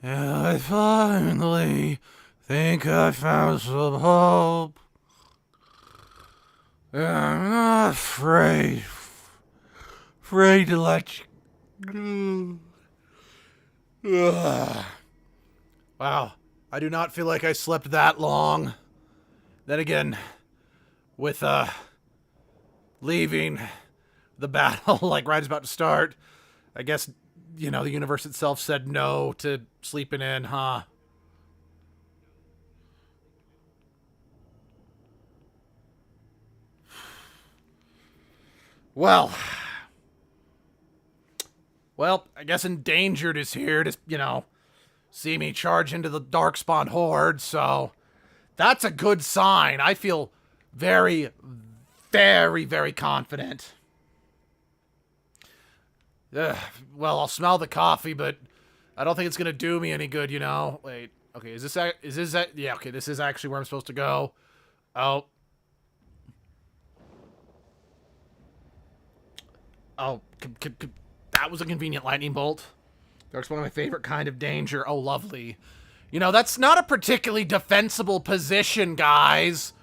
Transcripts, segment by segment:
I finally think I found some hope. I'm not afraid to let you go. Ugh. Wow, I do not feel like I slept that long. Then again, with leaving the battle like right as about to start, I guess, you know, the universe itself said no to sleeping in, huh? Well, I guess Endangered is here to, you know, see me charge into the Darkspawn Horde, so that's a good sign. I feel very, very confident. Ugh, well, I'll smell the coffee, but I don't think it's gonna do me any good, you know? Wait, okay, yeah, okay, this is actually where I'm supposed to go. Oh. Oh, that was a convenient lightning bolt. That's one of my favorite kind of danger. Oh, lovely. You know, that's not a particularly defensible position, guys.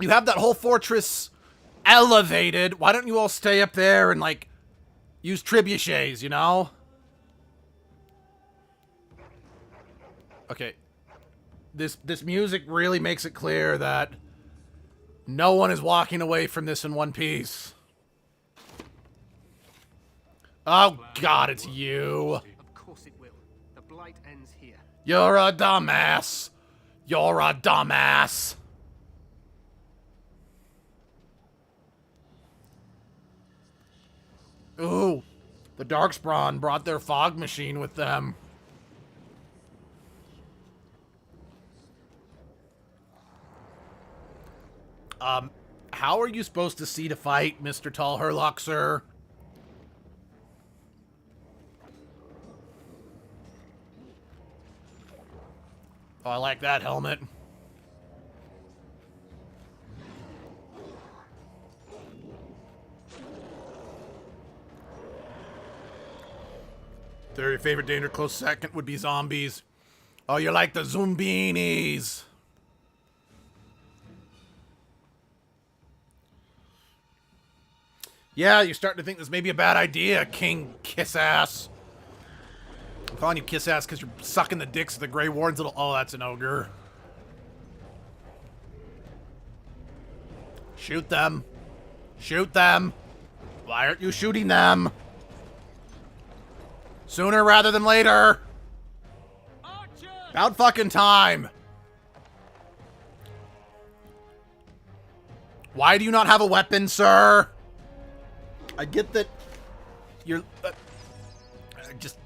You have that whole fortress elevated. Why don't you all stay up there and, like, use trebuchets, you know? Okay. This music really makes it clear that no one is walking away from this in one piece. Oh, God, it's you. Of course it will. The blight ends here. You're a dumbass. You're a dumbass. Ooh, the Darkspawn brought their fog machine with them. How are you supposed to see to fight, Mr. Tall Herlock, sir? Oh, I like that helmet. Your favorite danger close second would be zombies. Oh, you're like the zombinis. Yeah, you're starting to think this may be a bad idea, King Kiss-Ass. I'm calling you Kiss-Ass because you're sucking the dicks of the Grey Warden's little... Oh, that's an ogre. Shoot them. Shoot them. Why aren't you shooting them? Sooner rather than later. About fucking time. Why do you not have a weapon, sir? I get that you're... just...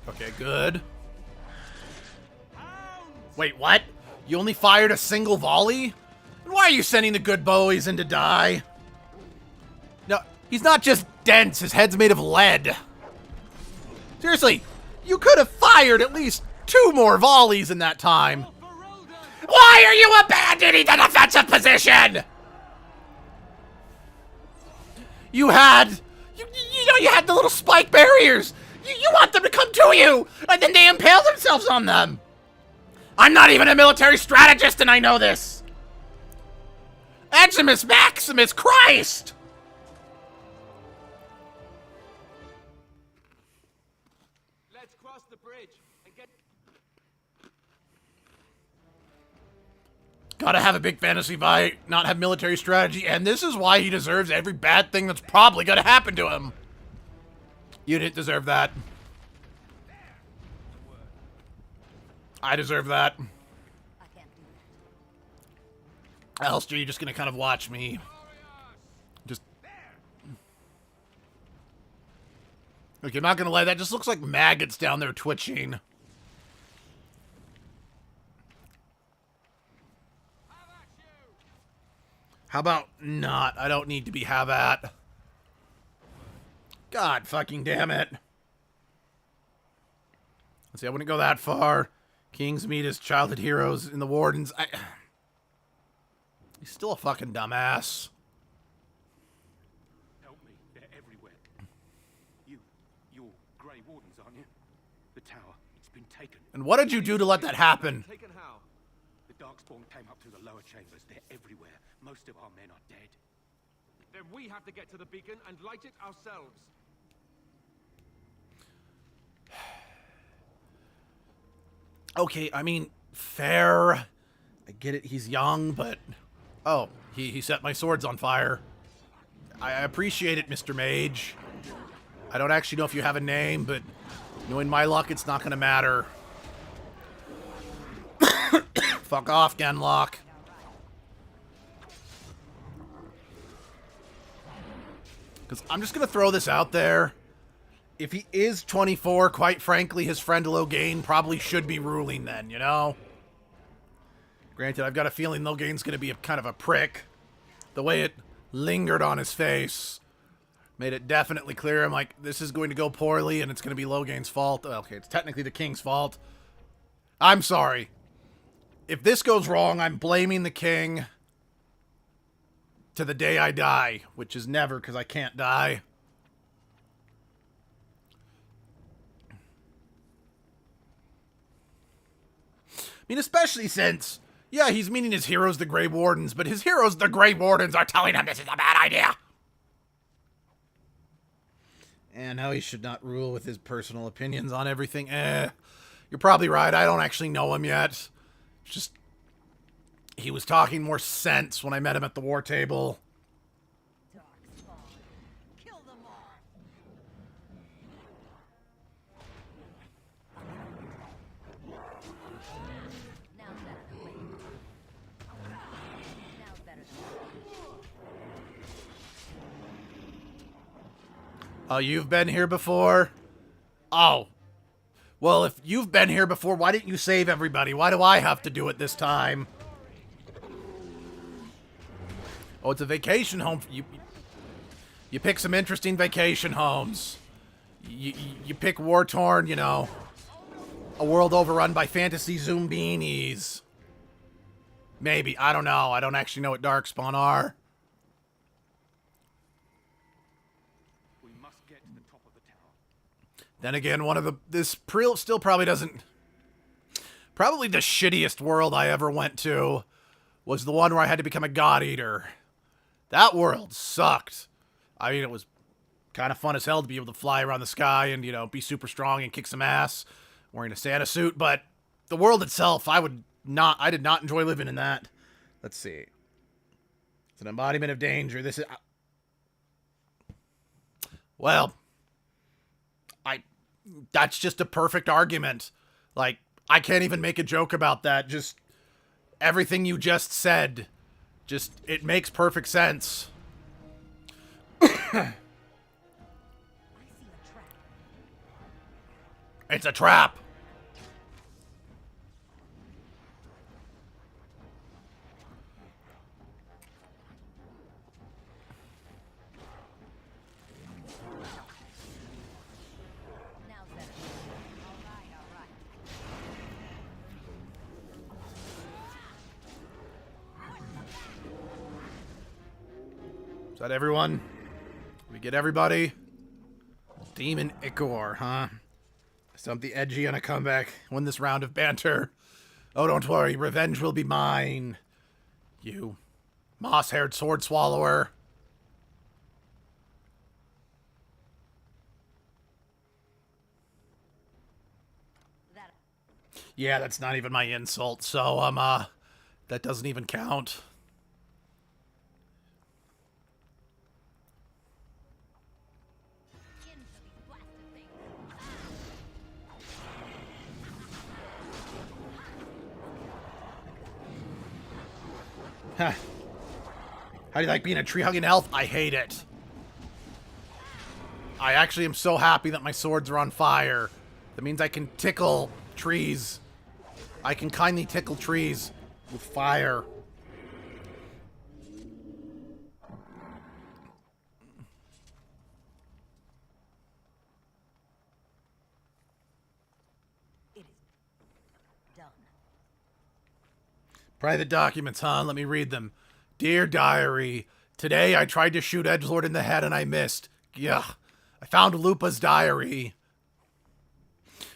Okay, good. Wait, what? You only fired a single volley? And why are you sending the good boys in to die? No, he's not just dense, his head's made of lead. Seriously, you could have fired at least 2 more volleys in that time. Why are you abandoning the defensive position? You had... You know, you had the little spike barriers. You want them to come to you, and then they impale themselves on them. I'm not even a military strategist, and I know this. Eximus Maximus Christ! Let's cross the bridge and get... Gotta have a big fantasy fight, not have military strategy, and this is why he deserves every bad thing that's probably gonna happen to him. You didn't deserve that. I deserve that. Alistair, you're just gonna kind of watch me. Just... Okay, I'm not gonna lie, that just looks like maggots down there twitching. How about not? I don't need to be have at. God fucking damn it. Let's see, I wouldn't go that far. Kings meet his childhood heroes in the Wardens. He's still a fucking dumbass. Help me. They're everywhere. You're Grey beacon. And what did you do to let that happen? Taken how? The Darkspawn came up through the lower chambers. They're everywhere. Most of our men are dead. Then we have to get to the beacon and light it ourselves. Okay, I mean, fair. I get it, he's young, but... Oh, he set my swords on fire. I appreciate it, Mr. Mage. I don't actually know if you have a name, but knowing my luck, it's not gonna matter. Fuck off, Genlock. Because I'm just gonna throw this out there. If he is 24, quite frankly, his friend Logain probably should be ruling then, you know? Granted, I've got a feeling Logain's gonna be a kind of a prick. The way it lingered on his face made it definitely clear. I'm like, this is going to go poorly, and it's going to be Logain's fault. Okay, it's technically the king's fault. I'm sorry. If this goes wrong, I'm blaming the king to the day I die, which is never, because I can't die. I mean, especially since, yeah, he's meaning his heroes, the Grey Wardens, but his heroes, the Grey Wardens, are telling him this is a bad idea. And how he should not rule with his personal opinions on everything. You're probably right. I don't actually know him yet. It's just, he was talking more sense when I met him at the war table. Kill them all. Now better than waiting. Now better than waiting. Oh, you've been here before? Oh. Well, if you've been here before, why didn't you save everybody? Why do I have to do it this time? Oh, it's a vacation home. You pick some interesting vacation homes. You pick war-torn, you know, a world overrun by fantasy Zoombinis. Maybe. I don't know. I don't actually know what Darkspawn are. We must get to the top of the tower. Then again, this still probably doesn't... Probably the shittiest world I ever went to was the one where I had to become a god eater. That world sucked. I mean, it was kind of fun as hell to be able to fly around the sky and, you know, be super strong and kick some ass wearing a Santa suit, but the world itself, I did not enjoy living in that. Let's see. It's an embodiment of danger. This is... Well, that's just a perfect argument. Like, I can't even make a joke about that. Just everything you just said, it makes perfect sense. I see a trap. It's a trap. Now better. All right. Is that everyone? We get everybody? Demon Ichor, huh? Stump the edgy on a comeback. Win this round of banter. Oh, don't worry. Revenge will be mine. You moss-haired sword swallower. That. Yeah, that's not even my insult, so, that doesn't even count. Into these blasted things. Huh. How do you like being a tree-hugging elf? I hate it. I actually am so happy that my swords are on fire. That means I can tickle trees. I can kindly tickle trees with fire. It is done. Private documents, huh? Let me read them. Dear Diary, today I tried to shoot Edgelord in the head and I missed. Yuck. I found Lupa's diary.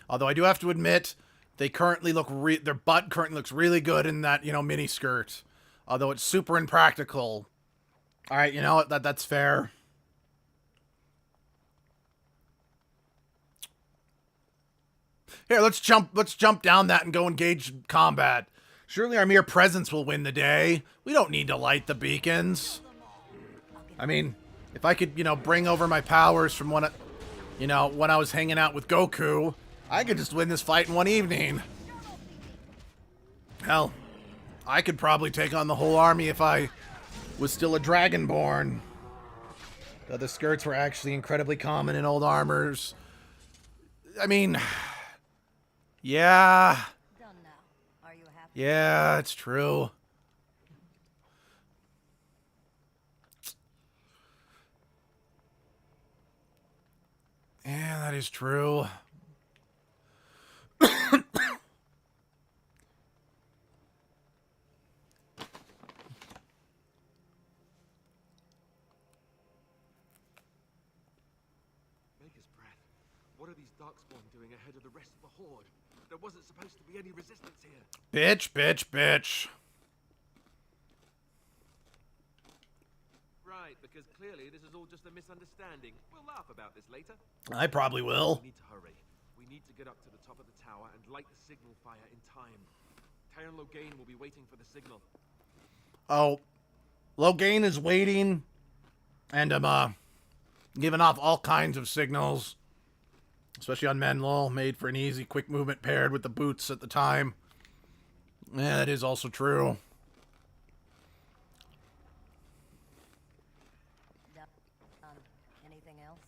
Although I do have to admit, they currently look their butt currently looks really good in that, you know, mini skirt. Although it's super impractical. All right, you know what? That's fair. Here, let's jump down that and go engage combat. Surely our mere presence will win the day. We don't need to light the beacons. I mean, if I could, you know, bring over my powers from when I was hanging out with Goku, I could just win this fight in one evening. Hell, I could probably take on the whole army if I was still a Dragonborn. Though the skirts were actually incredibly common in old armors. I mean, yeah. Done now. Are you happy? Yeah, it's true. Yeah, that is true. Maker's breath. What are these darkspawn doing ahead of the rest of the horde? There wasn't supposed to be any resistance here. Bitch, bitch, bitch. Right, because clearly this is all just a misunderstanding. We'll laugh about this later. I probably will. We need to hurry. We need to get up to the top of the tower and light the signal fire in time. Tyron Loghain will be waiting for the signal. Oh, Loghain is waiting, and I'm giving off all kinds of signals, especially on Menlo, made for an easy, quick movement paired with the boots at the time. Yeah, that is also true. Anything else?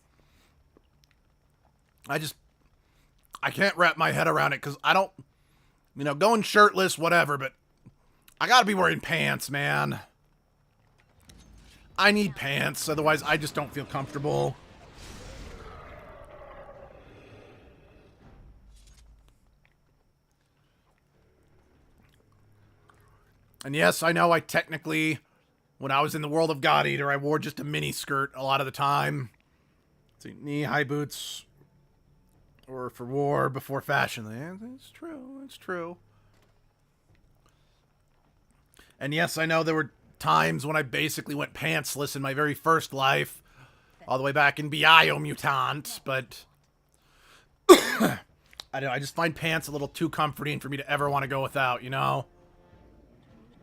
I can't wrap my head around it because I don't, you know, going shirtless, whatever, but I gotta be wearing pants, man. I need pants, otherwise I just don't feel comfortable. And yes, I know I technically, when I was in the world of God Eater, I wore just a mini skirt a lot of the time. See, knee-high boots, or for war before fashion. Yeah, it's true, it's true. And yes, I know there were times when I basically went pantsless in my very first life, all the way back in Biomutant, but I don't know, I just find pants a little too comforting for me to ever want to go without, you know?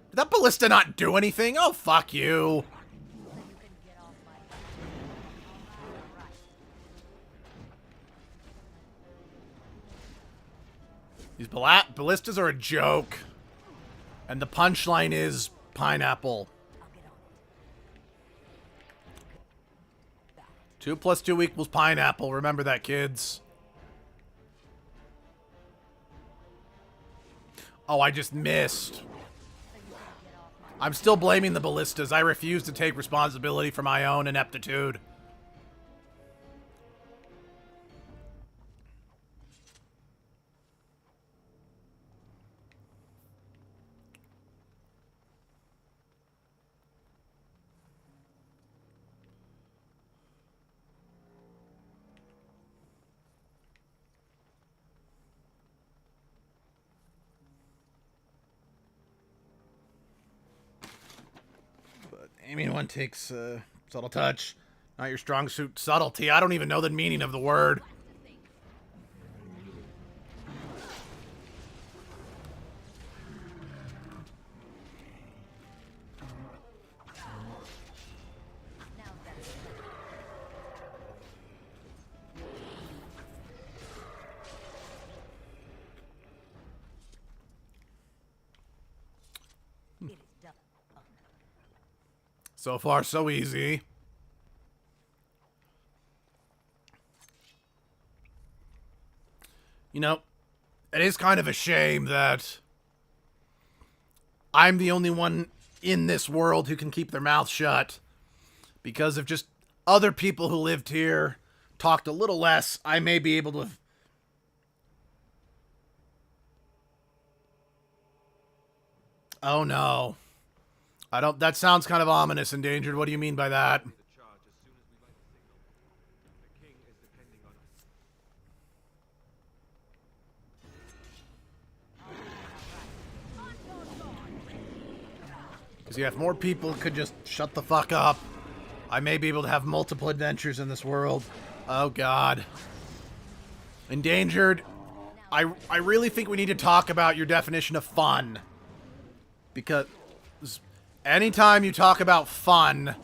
Did that ballista not do anything? Oh, fuck you. These ballistas are a joke. And the punchline is pineapple. 2 + 2 = pineapple. Remember that, kids. Oh, I just missed. I'm still blaming the ballistas. I refuse to take responsibility for my own ineptitude. Aiming one takes subtle touch. Not your strong suit. Subtlety. I don't even know the meaning of the word. So far, so easy. You know, it is kind of a shame that I'm the only one in this world who can keep their mouth shut. Because if just other people who lived here talked a little less, I may be able to... Oh no. I don't... That sounds kind of ominous, Endangered. What do you mean by that? yeah, if more people could just shut the fuck up, I may be able to have multiple adventures in this world. Oh, God. Endangered. I really think we need to talk about your definition of fun. Because anytime you talk about fun,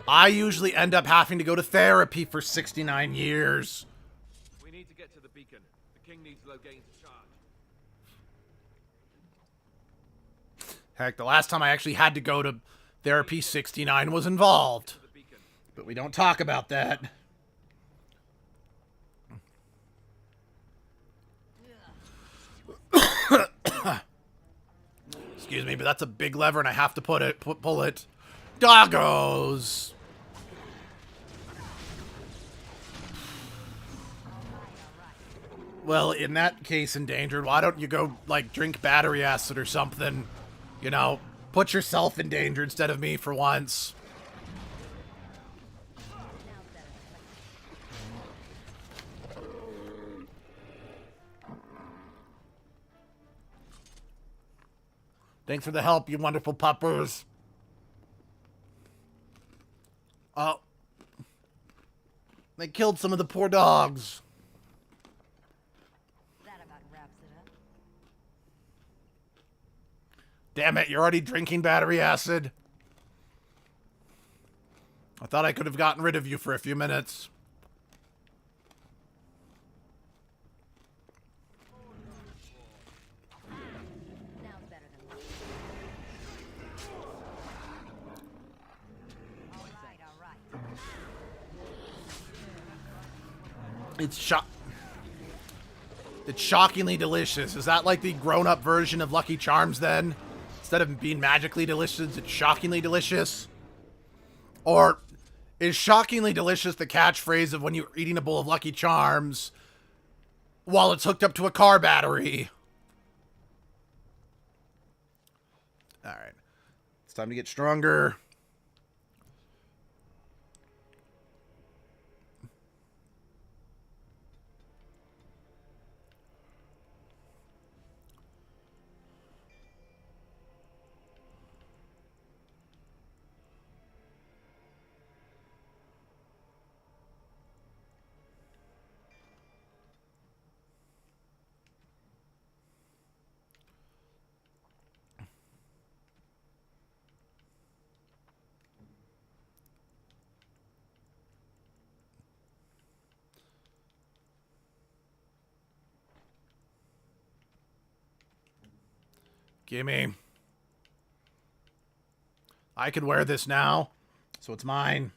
I usually end up having to go to therapy for 69 years. We need to get to the beacon. The king needs Logain to charge. Heck, the last time I actually had to go to therapy, 69 was involved. But we don't talk about that. Excuse me, but that's a big lever and I have to pull it. Doggos! Well, in that case, Endangered, why don't you go, like, drink battery acid or something? You know, put yourself in danger instead of me for once. Thanks for the help, you wonderful puppers. Oh. They killed some of the poor dogs. That about wraps it up. Damn it, you're already drinking battery acid? I thought I could have gotten rid of you for a few minutes. Now better than that. All right. It's shockingly delicious. Is that like the grown-up version of Lucky Charms then? Instead of being magically delicious, it's shockingly delicious? Or is shockingly delicious the catchphrase of when you're eating a bowl of Lucky Charms while it's hooked up to a car battery? Alright. It's time to get stronger. Gimme. I can wear this now, so it's mine.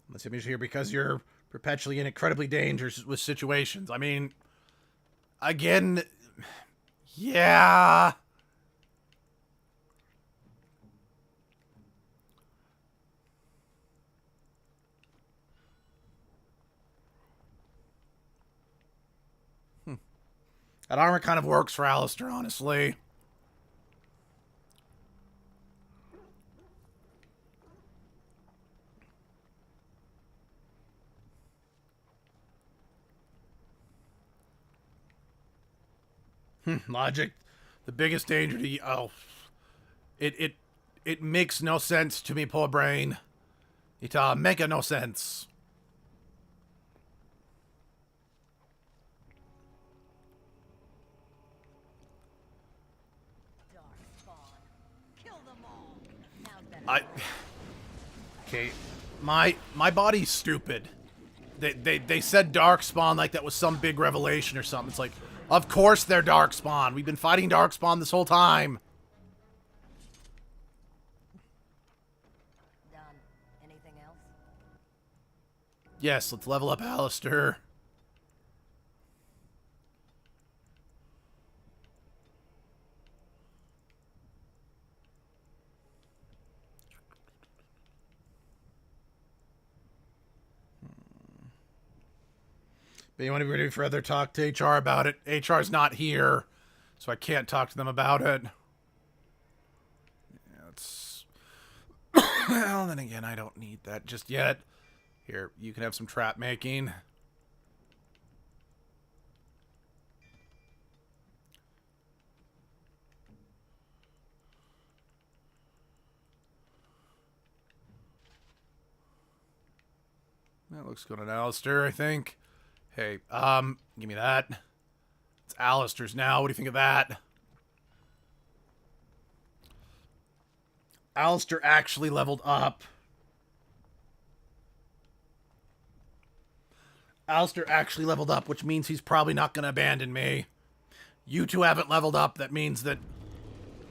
Unless I'm here because you're perpetually in incredibly dangerous with situations. I mean, again, yeah. That armor kind of works for Alistair, honestly. Logic, the biggest danger to you. Oh, it makes no sense to me, poor brain. It make no sense. Dark spawn. Kill them all. Now better. Okay, my body's stupid. They said Darkspawn like that was some big revelation or something. It's like, of course they're Darkspawn. We've been fighting Darkspawn this whole time. Done. Anything else? Yes, let's level up Alistair. But you want to be ready for other talk to HR about it? HR's not here, so I can't talk to them about it. Yeah, it's... Well, then again, I don't need that just yet. Here, you can have some trap making. That looks good on Alistair, I think. Hey, give me that. It's Alistair's now. What do you think of that? Alistair actually leveled up. Alistair actually leveled up, which means he's probably not going to abandon me. You two haven't leveled up. That means that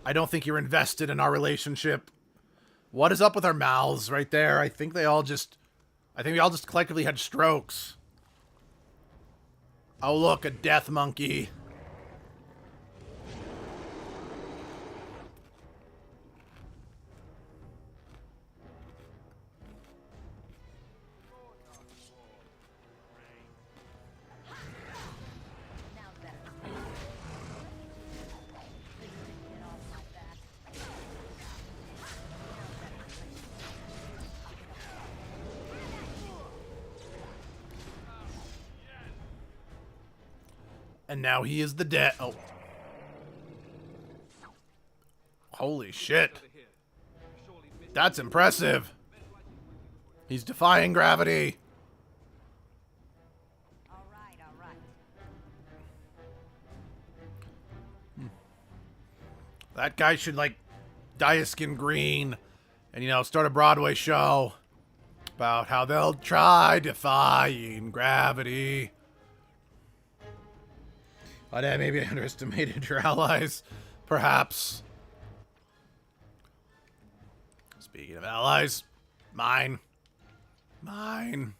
I don't think you're invested in our relationship. What is up with our mouths right there? I think we all just collectively had strokes. Oh, look, a death monkey. Now better. Get off my back. And now he is the dead. Oh. Holy shit. That's impressive. He's defying gravity. All right, all right. That guy should, like, dye his skin green and, you know, start a Broadway show about how they'll try defying gravity. But maybe I underestimated your allies, perhaps. Speaking of allies, mine. Mine.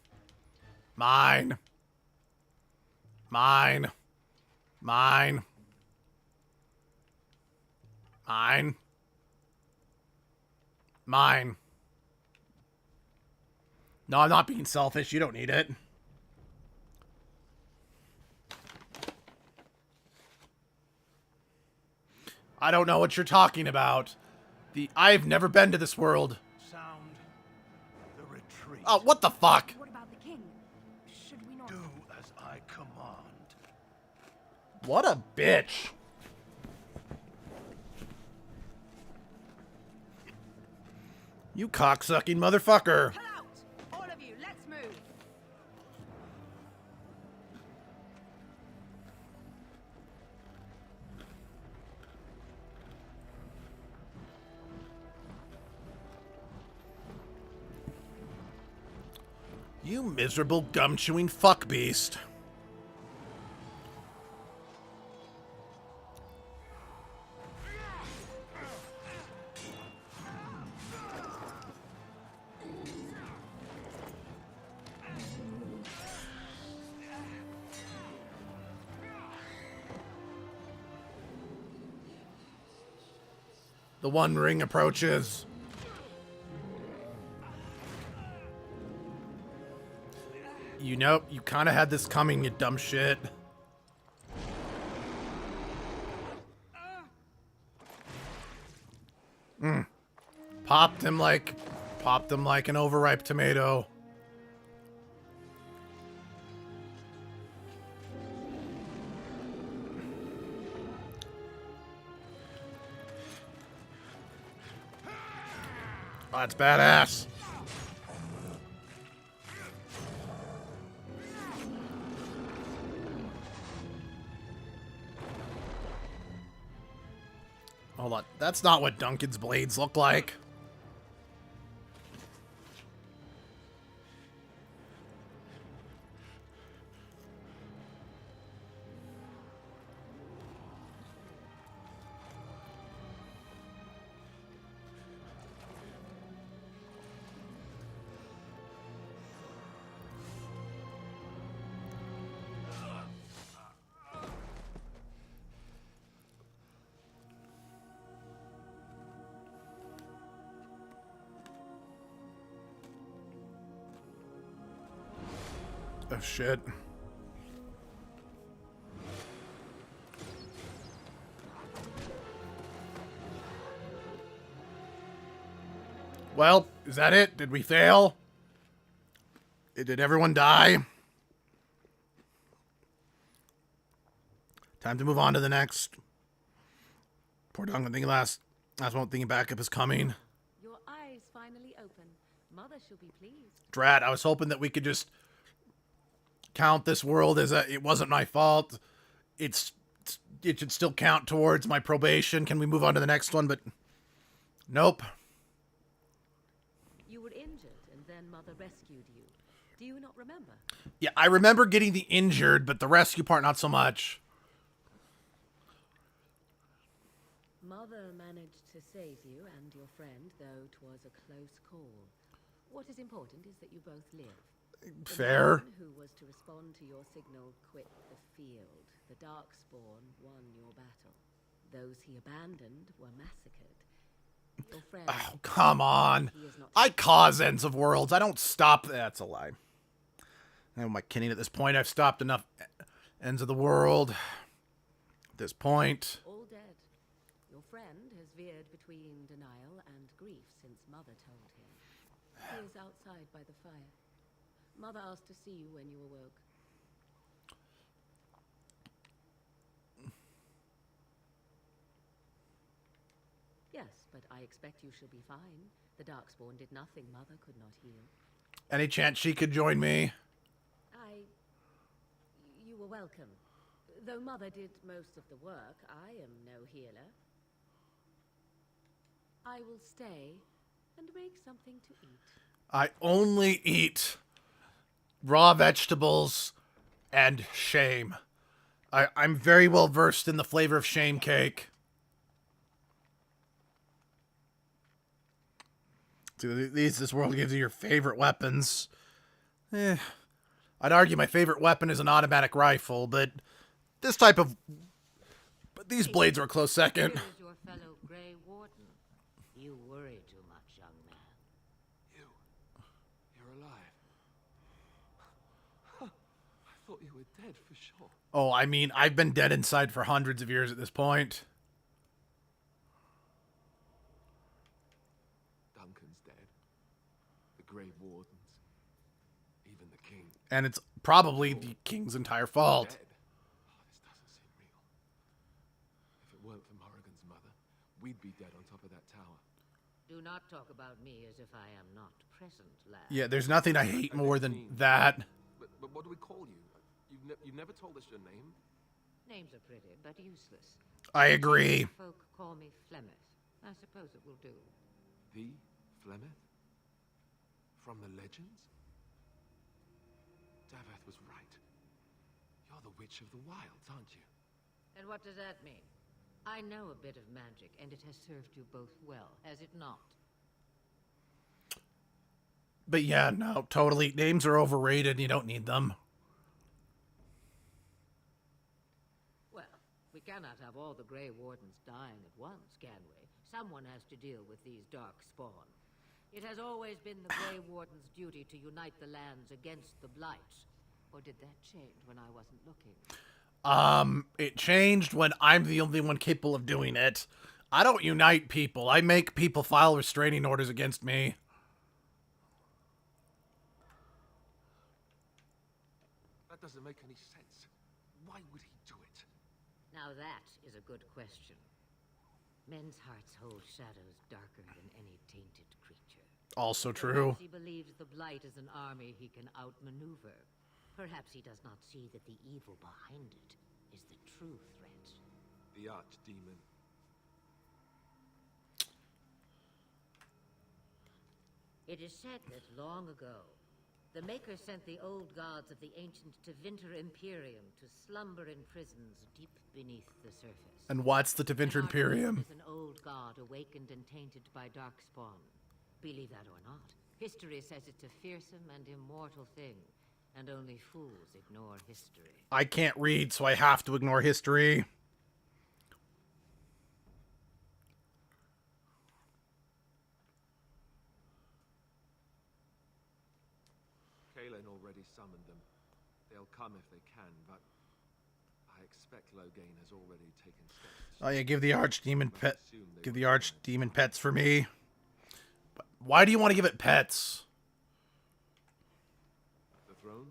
Mine. Mine. Mine. Mine. Mine. No, I'm not being selfish. You don't need it. I don't know what you're talking about. I've never been to this world. Sound the retreat. Oh, what the fuck? What about the king? Should we not? Do as I command. What a bitch. You cocksucking motherfucker. Pull out! All of you, let's move. You miserable gum-chewing fuck beast. The One Ring approaches. You know, you kind of had this coming, you dumb shit. Popped him like an overripe tomato. Oh, that's badass. Hold on. That's not what Duncan's blades look like. Oh, shit. Well, is that it? Did we fail? Did everyone die? Time to move on to the next. Poor Duncan thinking last one thinking backup is coming. Your eyes finally open. Mother Mother shall be pleased. Drat, I was hoping that we could just count this world as it wasn't my fault. It should still count towards my probation. Can we move on to the next one? But nope. You were injured, and then Mother rescued you. Do you not remember? Yeah, I remember getting the injured, but the rescue part, not so much. Mother managed to save you and your friend, though 'twas a close call. What is important is that you both live. Fair. The man who was to respond to your signal quit the field. The Darkspawn won your battle. Those he abandoned were massacred. Your friend... Oh, come on. He is not... I cause ends of worlds. I don't stop. That's a lie. Am I kidding at this point? I've stopped enough ends of the world. At this point. All dead. Your friend has veered between denial and grief since Mother told him. He is outside by the fire. Mother asked to see you when you awoke. Yes, but I expect you shall be fine. The Darkspawn did nothing Mother could not heal. Any chance she could join me? You were welcome. Though Mother did most of the work, I am no healer. I will stay and make something to eat. I only eat raw vegetables and shame. I'm very well versed in the flavor of shame cake. So at least this world gives you your favorite weapons. I'd argue my favorite weapon is an automatic rifle, but this type of... But these blades are a close second. Here is your fellow Grey Warden. You worry too much, young man. You're alive. I thought you were dead for sure. Oh, I mean, I've been dead inside for hundreds of years at this point. Duncan's dead. The Grey Wardens. Even the King. And it's probably the King's entire fault. Dead. Oh, this doesn't seem real. If it weren't for Morrigan's mother, we'd be dead on top of that tower. Do not talk about me as if I am not present, lad. Yeah, there's nothing I hate more than that. But what do we call you? You've never told us your name? Names are pretty, but useless. I agree. Folk call me Flemeth. I suppose it will do. The Flemeth? From the legends? Daveth was right. You're the Witch of the Wilds, aren't you? And what does that mean? I know a bit of magic, and it has served you both well, has it not? But yeah, no, totally. Names are overrated. You don't need them. Well, we cannot have all the Grey Wardens dying at once, can we? Someone has to deal with these Darkspawn. It has always been the Grey Warden's duty to unite the lands against the Blight. Or did that change when I wasn't looking? It changed when I'm the only one capable of doing it. I don't unite people. I make people file restraining orders against me. That doesn't make any sense. Why would he do it? Now that is a good question. Men's hearts hold shadows darker than any tainted creature. Also true. Perhaps he believes the Blight is an army he can outmaneuver. Perhaps he does not see that the evil behind it is the true threat. The Archdemon. It is said that long ago, the Maker sent the old gods of the ancient Tevinter Imperium to slumber in prisons deep beneath the surface. And what's the Tevinter Imperium? Is an old god awakened and tainted by Darkspawn. Believe that or not, history says it's a fearsome and immortal thing, and only fools ignore history. I can't read, so I have to ignore history. Kalen already summoned them. They'll come if they can, but I expect Loghain has already taken steps. Oh yeah, give the Archdemon pets for me. But why do you want to give it pets? The throne?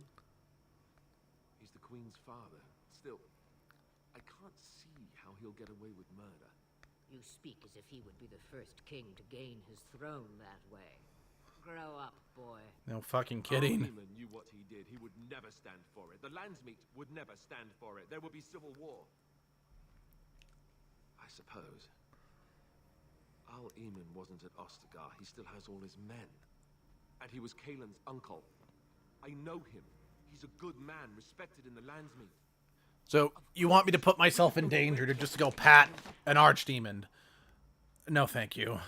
He's the Queen's father. Still, I can't see how he'll get away with murder. You speak as if he would be the first king to gain his throne that way. Grow up, boy. No fucking Our kidding. demon knew what he did. He would never stand for it. The Landsmeet would never stand for it. There would be civil war. I suppose. Al Eamon wasn't at Ostigar. He still has all his men. And he was Kaelin's uncle. I know him. He's a good man, respected in the Landsmeet. So, you want me to put myself in danger to just go pat an archdemon? No, thank you.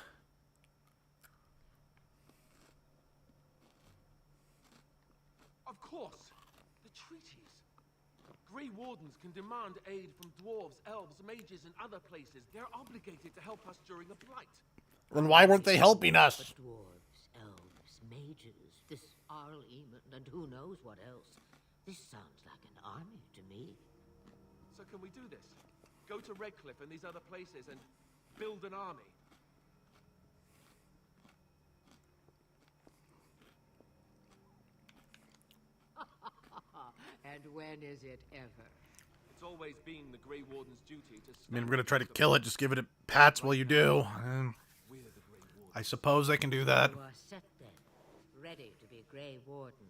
Of course. The treaties. Grey Wardens can demand aid from dwarves, elves, mages, and other places. They're obligated to help us during a blight. Then why weren't they helping us? But dwarves, elves, mages, this Arl Eamon, and who knows what else. This sounds like an army to me. So can we do this? Go to Redcliffe and these other places and build an army? And when is it ever? It's always been the Grey Warden's duty to I mean, we're gonna try to kill it. Just give it a pats while you do. We're the Grey Wardens. I suppose I can do that. You are set then, ready to be Grey Wardens.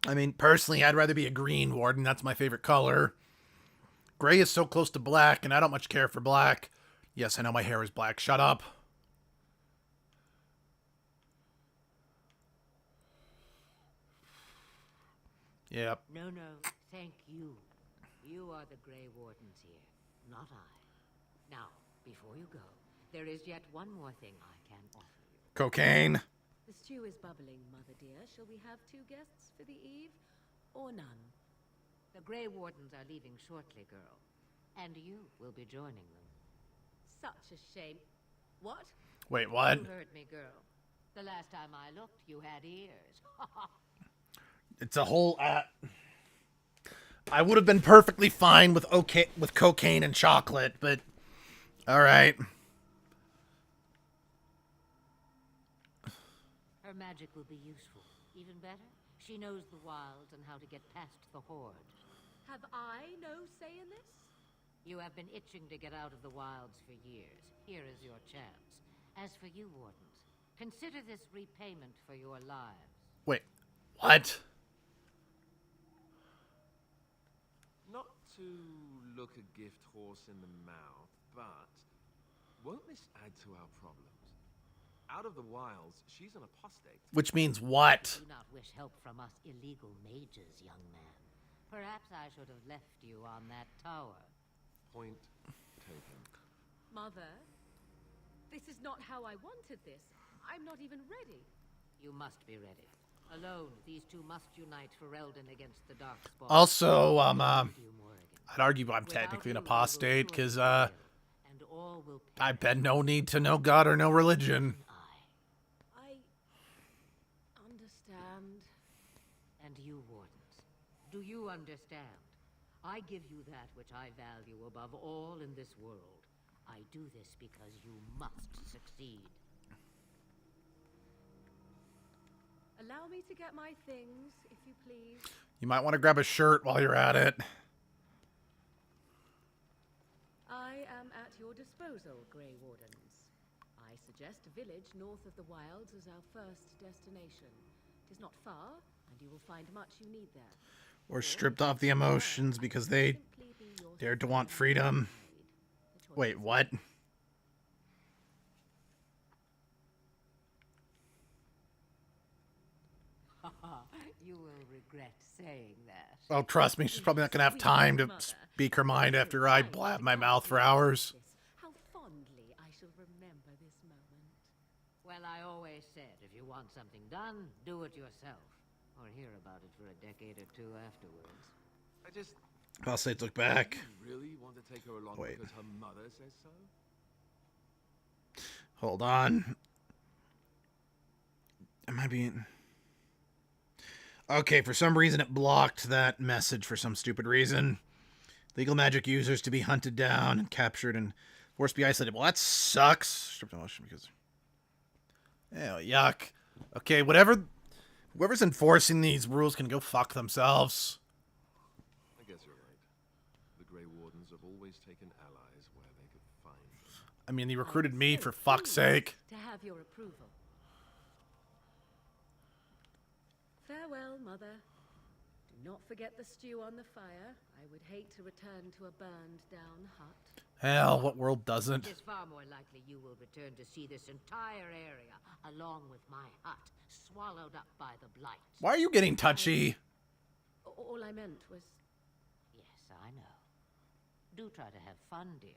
I mean, personally, I'd rather be a green warden. That's my favorite color. Gray is so close to black, and I don't much care for black. Yes, I know my hair is black. Shut up. Yep. No, thank you. You are the Grey Wardens here, not I. Now, before you go, there is yet one more thing I can offer you. Cocaine. The stew is bubbling, Mother dear. Shall we have 2 guests for the eve? Or none? The Grey Wardens are leaving shortly, girl. And you will be joining them. Such a shame. What? Wait, what? You heard me, girl. The last time I looked, you had ears. It's a whole. I would have been perfectly fine with cocaine and chocolate, but all right. Her magic will be useful. Even better, she knows the wilds and how to get past the Horde. Have I no say in this? You have been itching to get out of the wilds for years. Here is your chance. As for you, Wardens, consider this repayment for your lives. Wait, what? Not to look a gift horse in the mouth, but won't this add to our problems? Out of the wilds, she's an apostate. Which means what? Do not wish help from us illegal mages, young man. Perhaps I should have left you on that tower. Point taken. Mother, this is not how I wanted this. I'm not even ready. You must be ready. Alone, these two must unite for Eldon against the Darkspawn. Also, Morrigan. I'd argue I'm Without technically an you, we will apostate surely because fail, and all will I perish. bet no need to know God or no religion. I understand. And you, Wardens, do you understand? I give you that which I value above all in this world. I do this because you must succeed. Allow me to get my things, if you please. You might want to grab a shirt while you're at it. I am at your disposal, Grey Wardens. I suggest a village north of the wilds as our first destination. It is not far, and you will find much you need there. Or stripped off the emotions because they Simply be your dared to want freedom. The choice Wait, is what? You will regret saying that. Oh, trust me, she's probably not going to have time to speak her mind after I blab my mouth for hours. How fondly I shall remember this moment. Well, I always said, if you want something done, do it yourself. Or hear about it for a decade or two afterwards. I just Apostates look back. really want to take her along Wait. because her mother says so. Hold on. Am I being... Okay, for some reason it blocked that message for some stupid reason. Legal magic users to be hunted down and captured and forced to be isolated. Well, that sucks. Stripped emotion because... Oh, yuck. Okay, whoever's enforcing these rules can go fuck themselves. I guess you're right. The Grey Wardens have always taken allies where they could find them. I mean, they recruited me for fuck's sake. To have your approval. Farewell, Mother. Do not forget the stew on the fire. I would hate to return to a burned-down hut. Hell, what world doesn't? It is far more likely you will return to see this entire area, along with my hut, swallowed up by the blight. Why are you getting touchy? All I meant was... Yes, I know. Do try to have fun, dear.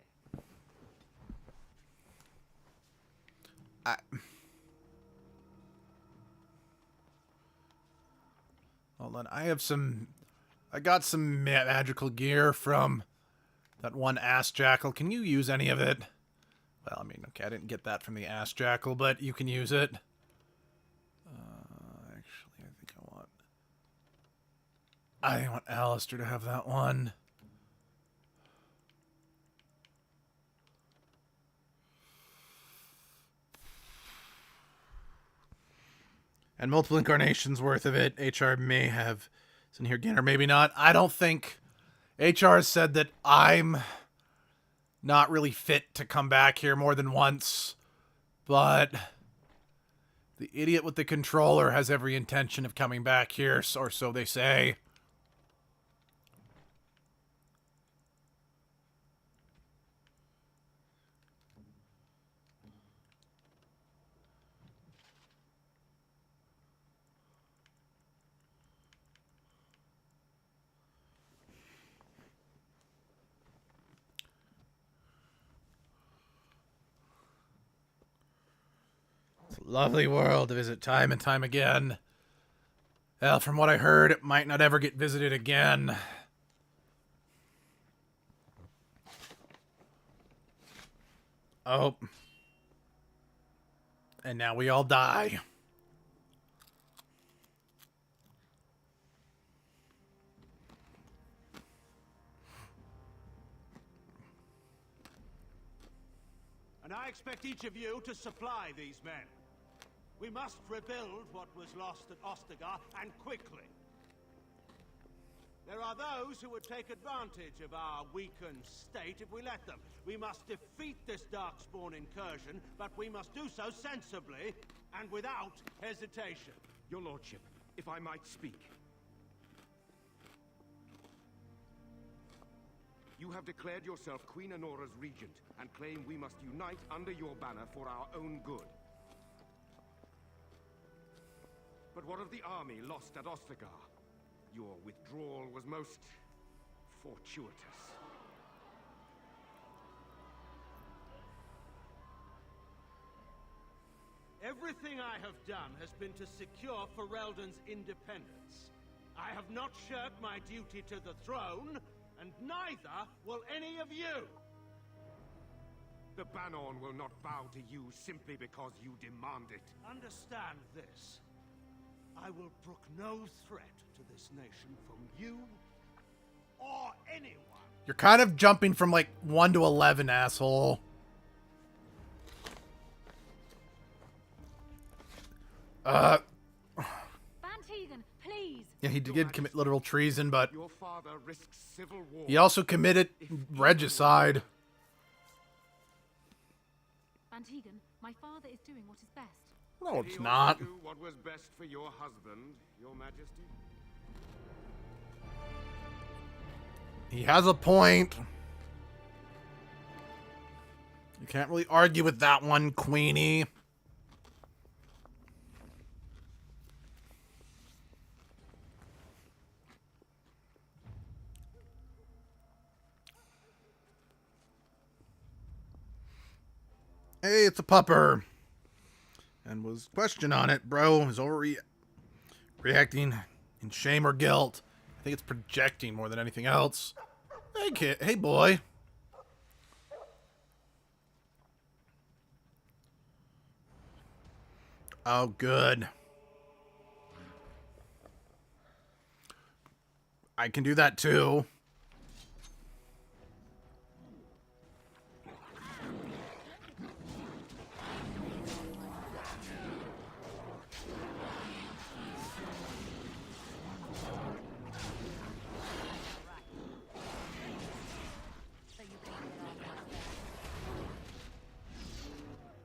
Hold on, I got some magical gear from that one ass jackal. Can you use any of it? Well, I mean, okay, I didn't get that from the ass jackal, but you can use it. Actually, I want Alistair to have that one. And multiple incarnations worth of it. HR may have it's in here again, or maybe not. I don't think HR has said that I'm not really fit to come back here more than once, but the idiot with the controller has every intention of coming back here, or so they say. Lovely world to visit time and time again. Well, from what I heard, it might not ever get visited again. Oh. And now we all die. And I expect each of you to supply these men. We must rebuild what was lost at Ostigar, and quickly. There are those who would take advantage of our weakened state if we let them. We must defeat this Darkspawn incursion, but we must do so sensibly and without hesitation. Your lordship, if I might speak. You have declared yourself Queen Honora's regent, and claim we must unite under your banner for our own good. But what of the army lost at Ostigar? Your withdrawal was most fortuitous. Everything I have done has been to secure Ferelden's independence. I have not shirked my duty to the throne, and neither will any of you! The Banon will not bow to you simply because you demand it. Understand this. I will brook no threat to this nation from you or anyone. You're kind of jumping from like 1 to 11, asshole. Van Tegan, please. Yeah, he did commit literal treason, but Your father risks civil war. he also committed regicide. Van Tegan, my father is doing what is best. No, Did it's he not. also do what was best for your husband, Your Majesty? He has a point. You can't really argue with that one, Queenie. Hey, it's a pupper. And was questioned on it, bro. Is overreacting in shame or guilt. I think it's projecting more than anything else. Hey, kid. Hey, boy. Oh, good. I can do that too.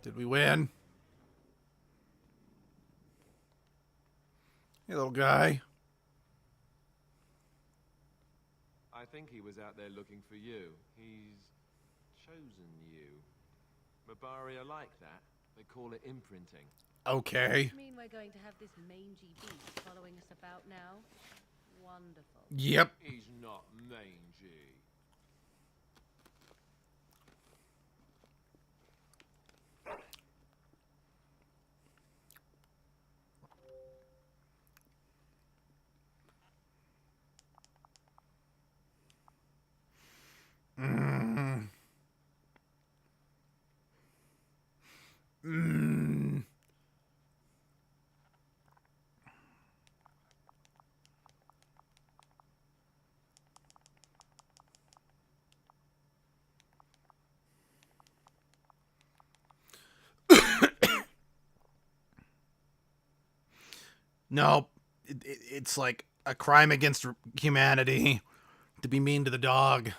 Did we win? Yeah, little guy. I think he was out there looking for you. He's chosen you. Mabari are like that. They call it imprinting. Okay. You mean we're going to have this mangy beast following us about now? Wonderful. Yep. He's not mangy. Mm. Mm. No, it's like a crime against humanity to be mean to the dog.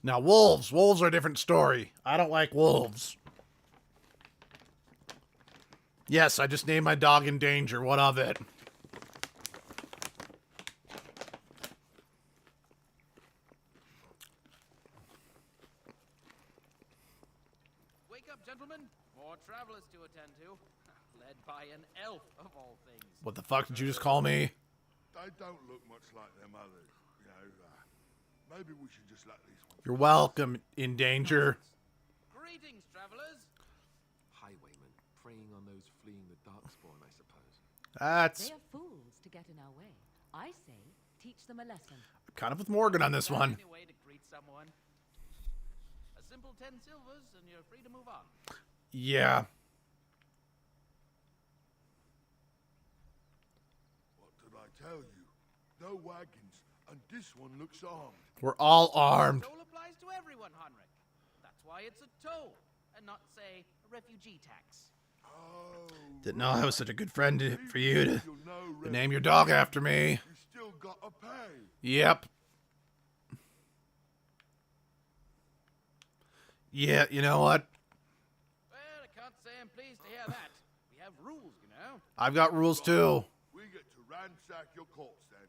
Now, wolves. Wolves are a different story. I don't like wolves. Yes, I just named my dog in danger. What of it? Wake up, gentlemen. More travelers to attend to. Led by an elf, of all things. What the fuck did you just call me? They don't look much like their mothers, you know. Maybe we should just let these ones... You're welcome, in danger. Greetings, travelers. Highwaymen, preying on those fleeing the Darkspawn, I suppose. That's They are fools to get in our way. I say, teach them a lesson. kind of with Morgan on this one. Any way to greet someone? A simple 10 silvers and you're free to move on. Yeah. What did I tell you? No wagons, and this one looks armed. We're all armed. Toll applies to everyone, Henrik. That's why it's a toll, and not, say, a refugee tax. Oh, Didn't know I was such a good friend for you to you'll know name your dog after me. You still gotta pay. Yep. Yeah, you know what? Well, I can't say I'm pleased to hear that. We have rules, you know. I've got rules too. We get to ransack your corpse then.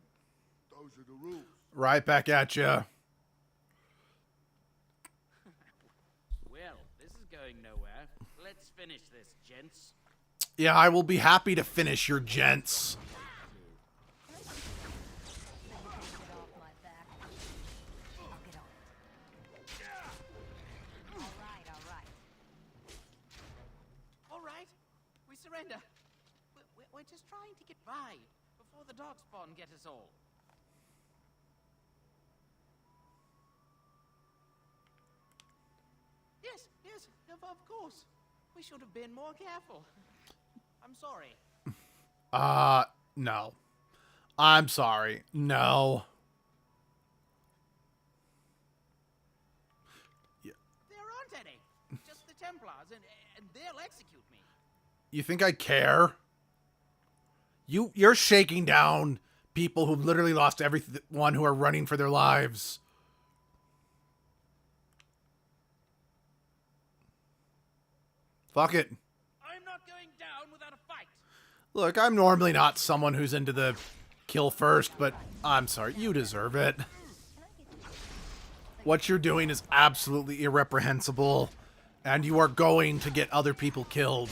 Those are the rules. Right back at ya. Well, this is going nowhere. Let's finish this, gents. Yeah, I will be happy to finish your gents. All right, we surrender. We're just trying to get by before the Darkspawn get us all. Yes, of course. We should have been more careful. I'm sorry. No. I'm sorry. No. There aren't any. Just the Templars, and they'll execute me. You think I care? You're shaking down people who've literally lost everyone, who are running for their lives. Fuck it. I'm not going down without a fight. Look, I'm normally not someone who's into the kill first, but I'm sorry, you deserve it. What you're doing is absolutely irreprehensible, and you are going to get other people killed.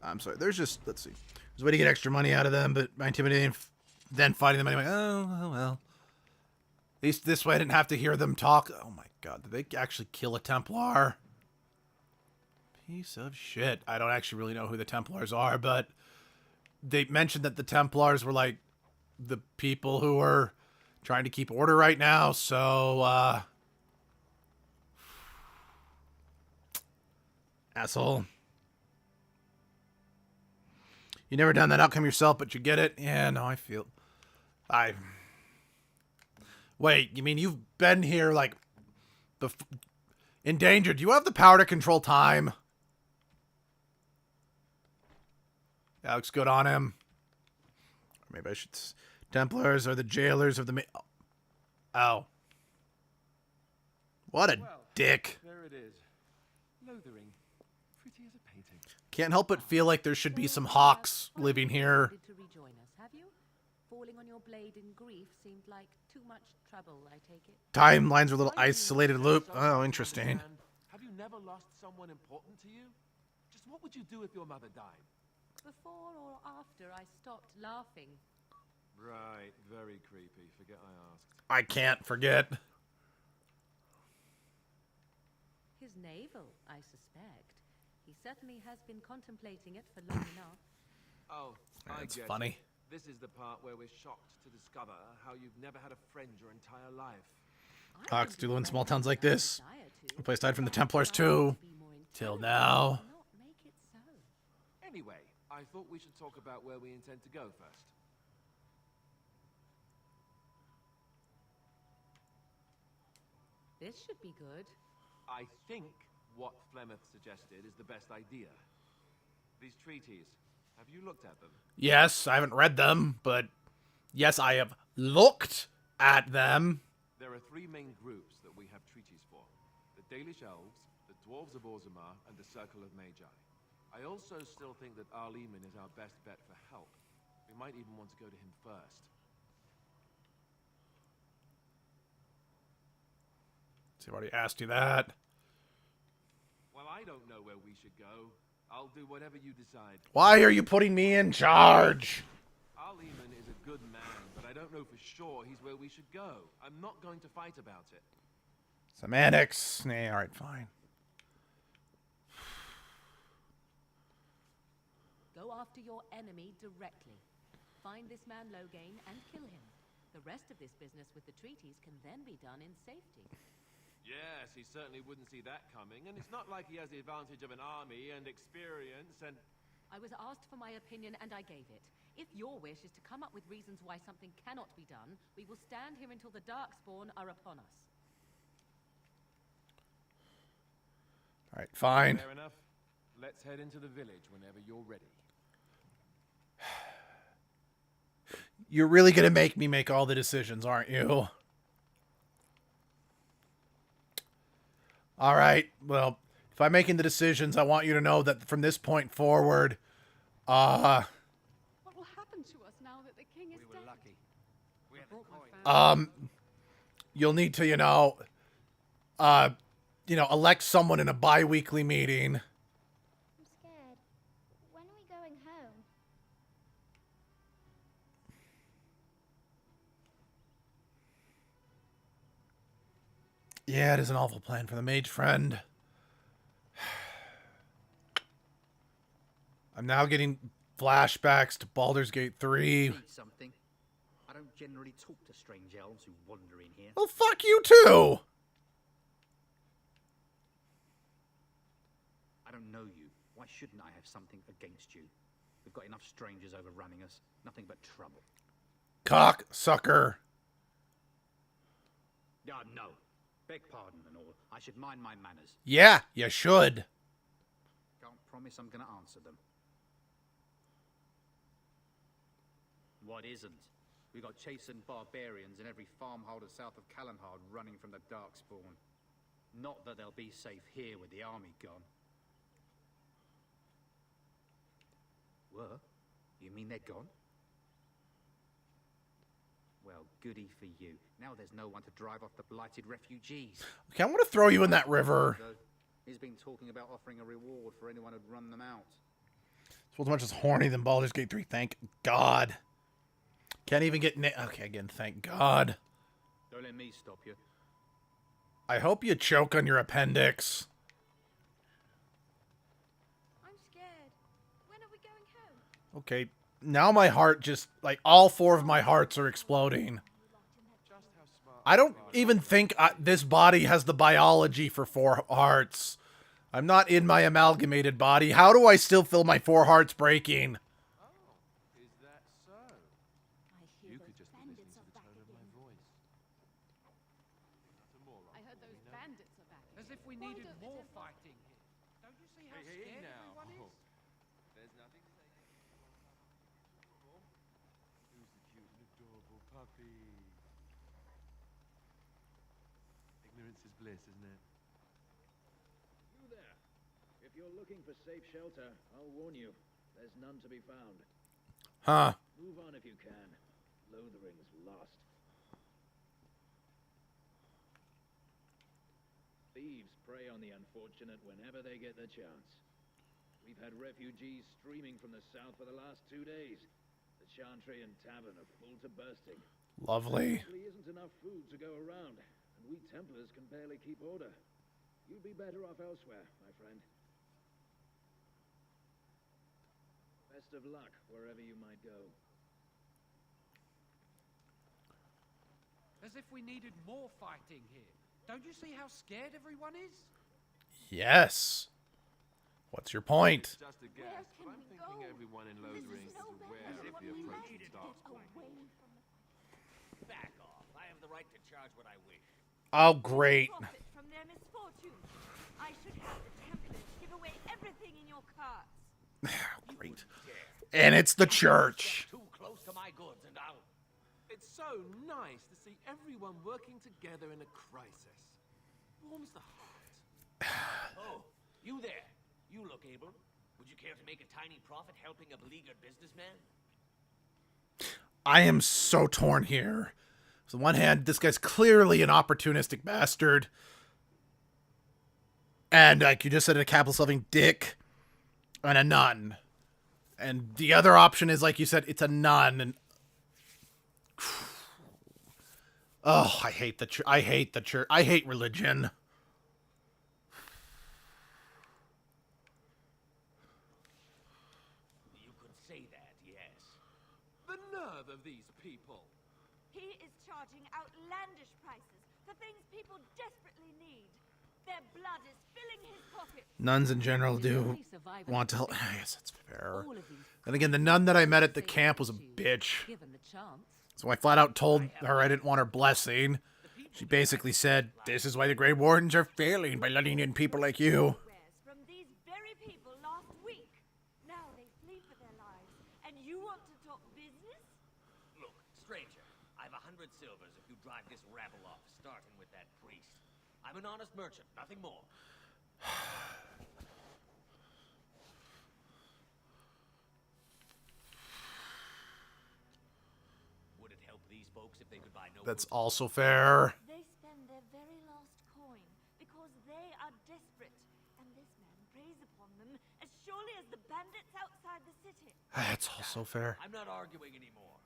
I'm sorry, there's just, let's see. There's a way to get extra money out of them, but by intimidating, then fighting them anyway. Oh, well. At least this way I didn't have to hear them talk. Oh my god, did they actually kill a Templar? Piece of shit. I don't actually really know who the Templars are, but they mentioned that the Templars were like the people who were trying to keep order right now, so Asshole. You never done that outcome yourself, but you get it? Yeah, no, I feel... Wait, you mean you've been here, like... endangered? Do you have the power to control time? That looks good on him. Maybe I should... Templars are the jailers of the... Oh. What a dick. There it is. Lothering. Pretty as a painting. Can't help but feel like there should be some hawks living here. To rejoin us, have you? Falling on your blade in grief seemed like too much trouble, I take it. Timelines are a little isolated loop. Oh, interesting. Have you never lost someone important to you? Just what would you do if your mother died? Before or after I stopped laughing. Right, very creepy. Forget I asked. I can't forget. His navel, I suspect. He certainly has been contemplating it for long enough. Oh, That's I get funny. it. This is the part where we're shocked to discover how you've never had a friend your entire life. Hawks do live in small towns like this. We play aside from the Templars too. Till now. Anyway, I thought we should talk about where we intend to go first. This should be good. I think what Flemeth suggested is the best idea. These treaties, have you looked at them? Yes, I haven't read them, but yes, I have looked at them. There are three main groups that we have treaties for. The Dalish Elves, the Dwarves of Orgins, and the Circle of Magi. I also still think that Arleman is our best bet for help. We might even want to go to him first. See, I've already asked you that. Well, I don't know where we should go. I'll do whatever you decide. Why are you putting me in charge? Arleman is a good man, but I don't know for sure he's where we should go. I'm not going to fight about it. Semantics. Nah, alright, fine. Go after your enemy directly. Find this man Loghain and kill him. The rest of this business with the treaties can then be done in safety. Yes, he certainly wouldn't see that coming, and it's not like he has the advantage of an army and experience and... I was asked for my opinion and I gave it. If your wish is to come up with reasons why something cannot be done, we will stand here until the Darkspawn are upon us. Alright, fine. Fair enough. Let's head into the village whenever you're ready. You're really gonna make me make all the decisions, aren't you? Alright, well, if I'm making the decisions, I want you to know that from this point forward, What will happen to us now that the king is dead? We were lucky. We had the coin. you'll need to, elect someone in a bi-weekly meeting. I'm scared. When are we going home? Yeah, it is an awful plan for the mage friend. I'm now getting flashbacks to Baldur's Gate 3. Need something. I don't generally talk to strange elves who wander in here. Well, fuck you too! I don't know you. Why shouldn't I have something against you? We've got enough strangers overrunning us. Nothing but trouble. Cock sucker. No. Beg pardon and all. I should mind my manners. Yeah, you should. Can't promise I'm going to answer them. What isn't? We got chastened barbarians in every farmholder south of Callanhard running from the Darkspawn. Not that they'll be safe here with the army gone. What? You mean they're gone? Well, goody for you. Now there's no one to drive off the blighted refugees. Okay, I want to throw you in that river. He's been talking about offering a reward for anyone who'd run them out. It's as much as horny than Baldur's Gate 3, thank God. Can't even get... Okay, again, thank God. Don't let me stop you. I hope you choke on your appendix. I'm scared. When are we going home? Okay, now my heart just... Like, all four of my hearts are exploding. I don't even think this body has the biology for 4 hearts. I'm not in my amalgamated body. How do I still feel my 4 hearts breaking? Oh, is that so? You could just be listening to the tone of my voice. I heard those bandits are back. As if we needed more fighting here. Don't you see how scared everyone is? There's nothing to say. Who's the cute and adorable puppy? Ignorance is bliss, isn't it? You there. If you're looking for safe shelter, I'll warn you. There's none to be found. Huh. Move on if you can. Lothering's lost. Thieves prey on the unfortunate whenever they get the chance. We've had refugees streaming from the south for the last 2 days. The Chantry and Tavern are full to bursting. Lovely. There isn't enough food to go around, and we Templars can barely keep order. You'd be better off elsewhere, my friend. Best of luck wherever you might go. As if we needed more fighting here. Don't you see how scared everyone is? Yes. What's your point? Just a guess, but I'm thinking everyone in Lothering is aware of the approach to Darkspawn. Back off. I have the right to charge what I wish. Oh, great. Profit from their misfortune. I should have the Templars give away everything in your carts. Great. And it's the church. Too close to my goods and I'll... It's so nice to see everyone working together in a crisis. Warms the heart. Oh, you there. You look able. Would you care to make a tiny profit helping a beleaguered businessman? I am so torn here. So on one hand, this guy's clearly an opportunistic bastard. And like you just said, a capital-loving dick. And a nun. And the other option is, like you said, it's a nun. And oh, I hate the church. I hate the church. I hate religion. You could say that, yes. The nerve of these people. He is charging outlandish prices for things people desperately need. Their blood is filling his pockets. Nuns in general do want to help. Yes, that's fair. And again, the nun that I met at the camp was a bitch. So I flat out told her I didn't want her blessing. She basically said, "This is why the Grey Wardens are failing, by letting in people like you." From these very people last week. Now they flee for their lives, and you want to talk business? Look, stranger, I've 100 silvers if you drive this rabble off, starting with that priest. I'm an honest merchant, nothing more. Would it help these folks if they could buy no That's goods? also fair. They spend their very last coin because they are desperate, and this man preys upon them as surely as the bandits outside the city. That's also fair. I'm not arguing anymore.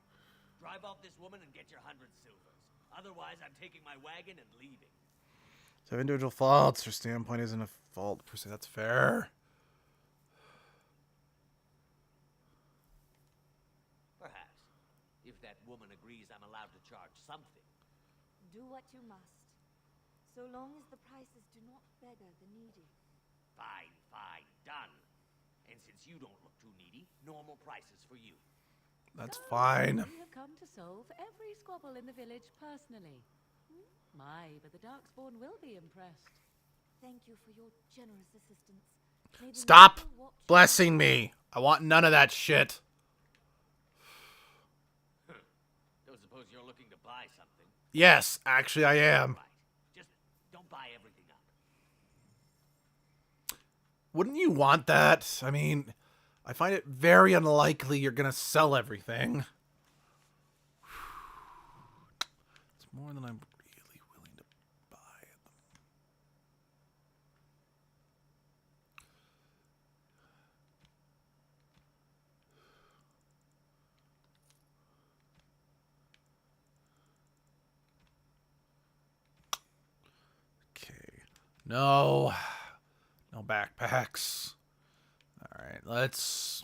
Drive off this woman and get your 100 silvers. Otherwise, I'm taking my wagon and leaving. So individual faults, her standpoint isn't a fault per se. That's fair. Perhaps. If that woman agrees I'm allowed to charge something. Do what you must, so long as the prices do not beggar the needy. Fine, fine, done. And since you don't look too needy, normal prices for you. That's fine. We have come to solve every squabble in the village personally. My, but the Darkspawn will be impressed. Thank you for your generous assistance. May the Stop noble watch blessing me. I want none of that shit. Don't suppose you're looking to buy something. Yes, actually I am. Right. Just don't buy everything up. Wouldn't you want that? I mean, I find it very unlikely you're going to sell everything. It's more than I'm really willing to buy. Okay. No. No backpacks. All right, let's...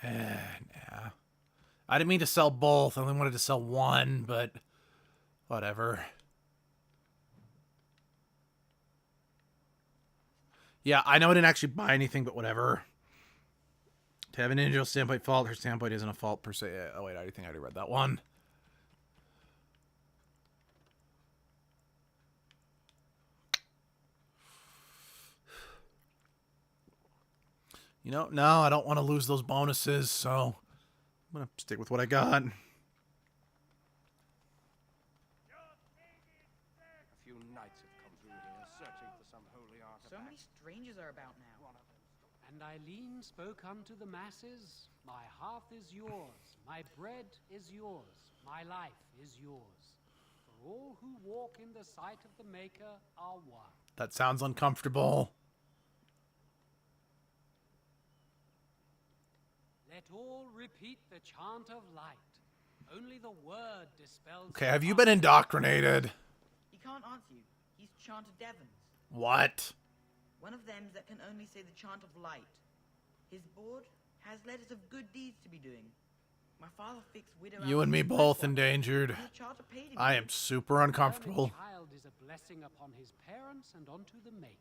Nah. I didn't mean to sell both. I only wanted to sell one, but whatever. Yeah, I know I didn't actually buy anything, but whatever. To have an individual standpoint fault, her standpoint isn't a fault per se. Oh, wait, I think I already read that one. You know, no, I don't want to lose those bonuses, so I'm going to stick with what I got. A few knights have come through here, searching for some holy artifact. So many strangers are about now. And Eileen spoke unto the masses, my hearth is yours, my bread is yours, my life is yours. For all who walk in the sight of the Maker are one. That sounds uncomfortable. Let all repeat the chant of light. Only the word dispels... Okay, have you been indoctrinated? He can't answer you. He's chanted Devons. What? One of them that can only say the chant of light. His board has letters of good deeds to be doing. My father fixed widow... You and me both endangered. I am super uncomfortable. The child is a blessing upon his parents and onto the Maker.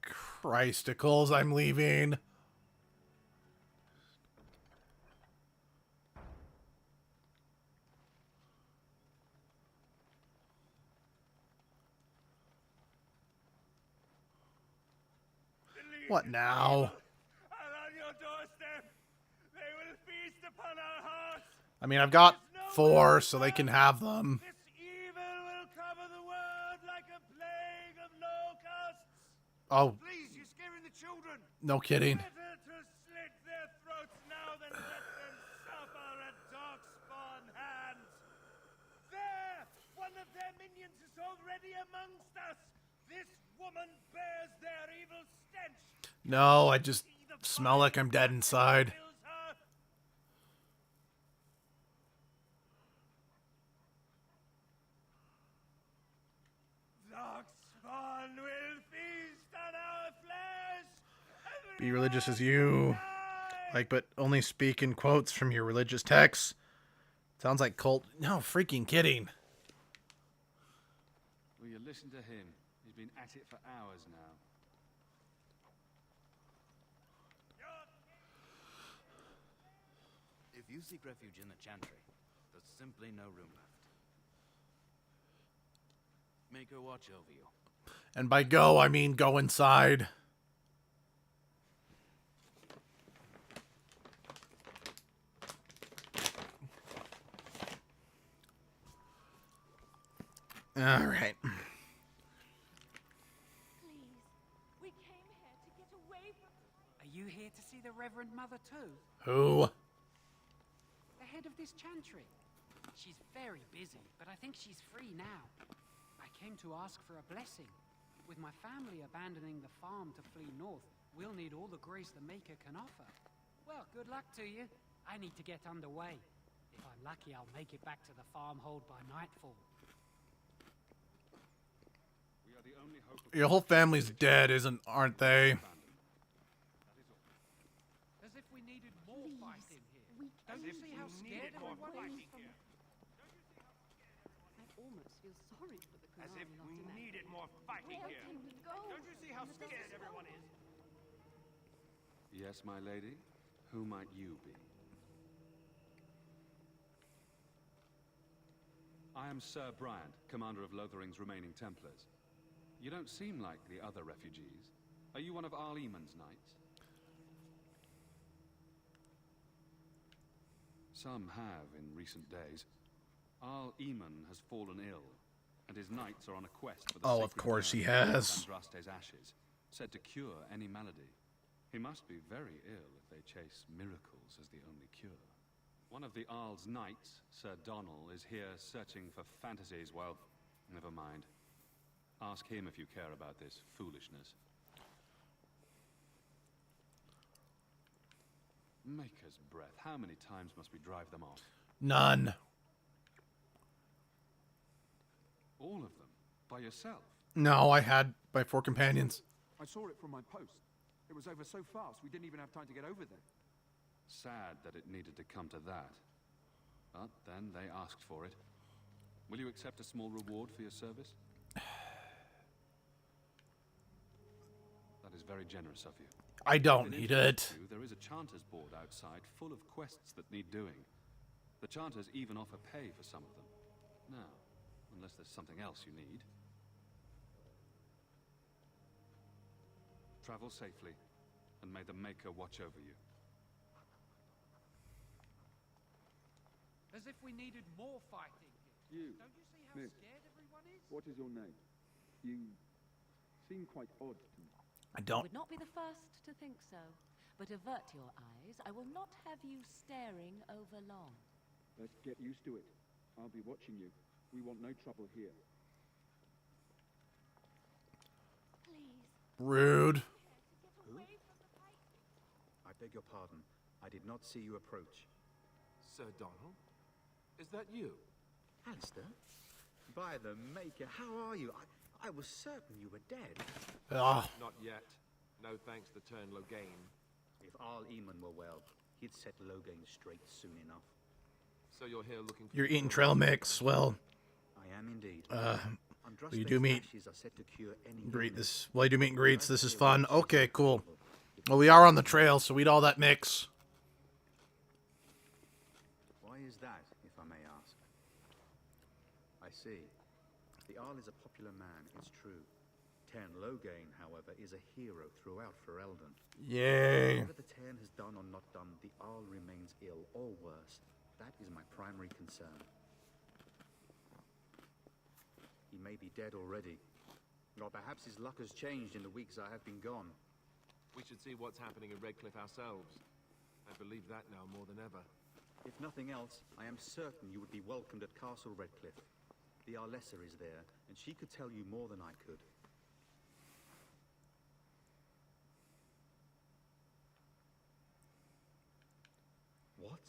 Christicles, I'm leaving. What now? I mean, I've got 4, so they can have them. Oh. Please, you're scaring the children. No kidding. Better to slit their throats now than let them suffer at darkspawn hands. There! One of their minions is already amongst us. This woman bears their evil stench. No, I just smell like I'm dead inside. Darkspawn will feast on our flesh. Be religious as you. Like, but only speak in quotes from your religious texts. Sounds like cult. No, freaking kidding. Will you listen to him? He's been at it for hours now. If you seek refuge in the Chantry, there's simply no room left. Make her watch over you. And by go, I mean go inside. All right. Please, we came here to get away from... Are you here to see the Reverend Mother too? Who? The head of this chantry. She's very busy, but I think she's free now. I came to ask for a blessing. With my family abandoning the farm to flee north, we'll need all the grace the Maker can offer. Well, good luck to you. I need to get underway. If I'm lucky, I'll make it back to the farmhold by nightfall. Your whole family's dead, aren't they? As if we needed more fighting here. Don't you see how scared everyone is? I almost feel sorry for the As if we needed more fighting here. Don't you see how scared everyone is? Yes, my lady? Who might you be? I am Sir Bryant, commander of Lothering's remaining Templars. You don't seem like the other refugees. Are you one of Arl Eamon's knights? Some have in recent days. Arl Eamon has fallen ill, and his knights are on a quest for the Oh, of course he has. Andraste's ashes, said to cure any malady. He must be very ill if they chase miracles as the only cure. One of the Arl's knights, Sir Donnell, is here searching for fantasies. Well, never mind. Ask him if you care about this foolishness. Maker's breath. How many times must we drive them off? None. All of them? By yourself? No, I had my 4 companions. I saw it from my post. It was over so fast, we didn't even have time to get over there. Sad that it needed to come to that. But then they asked for it. Will you accept a small reward for your service? That is very generous of you. I don't need it. There is a Chanter's board outside full of quests that need doing. The Chanters even offer pay for some of them. Now, unless there's something else you need. Travel safely, and may the Maker watch over you. As if we needed more fighting. You, Don't you see how Smith, scared everyone is? what is your name? You seem quite odd to me. I don't. Would not be the first to think so. But avert your eyes. I will not have you staring over long. Let's get used to it. I'll be watching you. We want no trouble here. Please. Rude. Who? I beg your pardon. I did not see you approach. Sir Donald? Is that you? Alistair? By the Maker, how are you? I was certain you were dead. Ah. Not yet. No thanks to turn Loghain. If Arl Eamon were well, he'd set Loghain straight soon enough. So you're here looking for... You're eating trail mix. Well, I am indeed. you do meet ashes are said to cure any greet illness. this. Well, you do meet and greets. This is fun. Okay, cool. Well, we are on the trail, so eat all that mix. Why is that, if I may ask? I see. The Arl is a popular man, it's true. Tern Loghain, however, is a hero throughout Ferelden. Yay. Whatever the Tern has done or not done, the Arl remains ill, or worse. That is my primary concern. He may be dead already. Or perhaps his luck has changed in the weeks I have been gone. We should see what's happening in Redcliffe ourselves. I believe that now more than ever. If nothing else, I am certain you would be welcomed at Castle Redcliffe. The Arlessa is there, and she could tell you more than I could. What?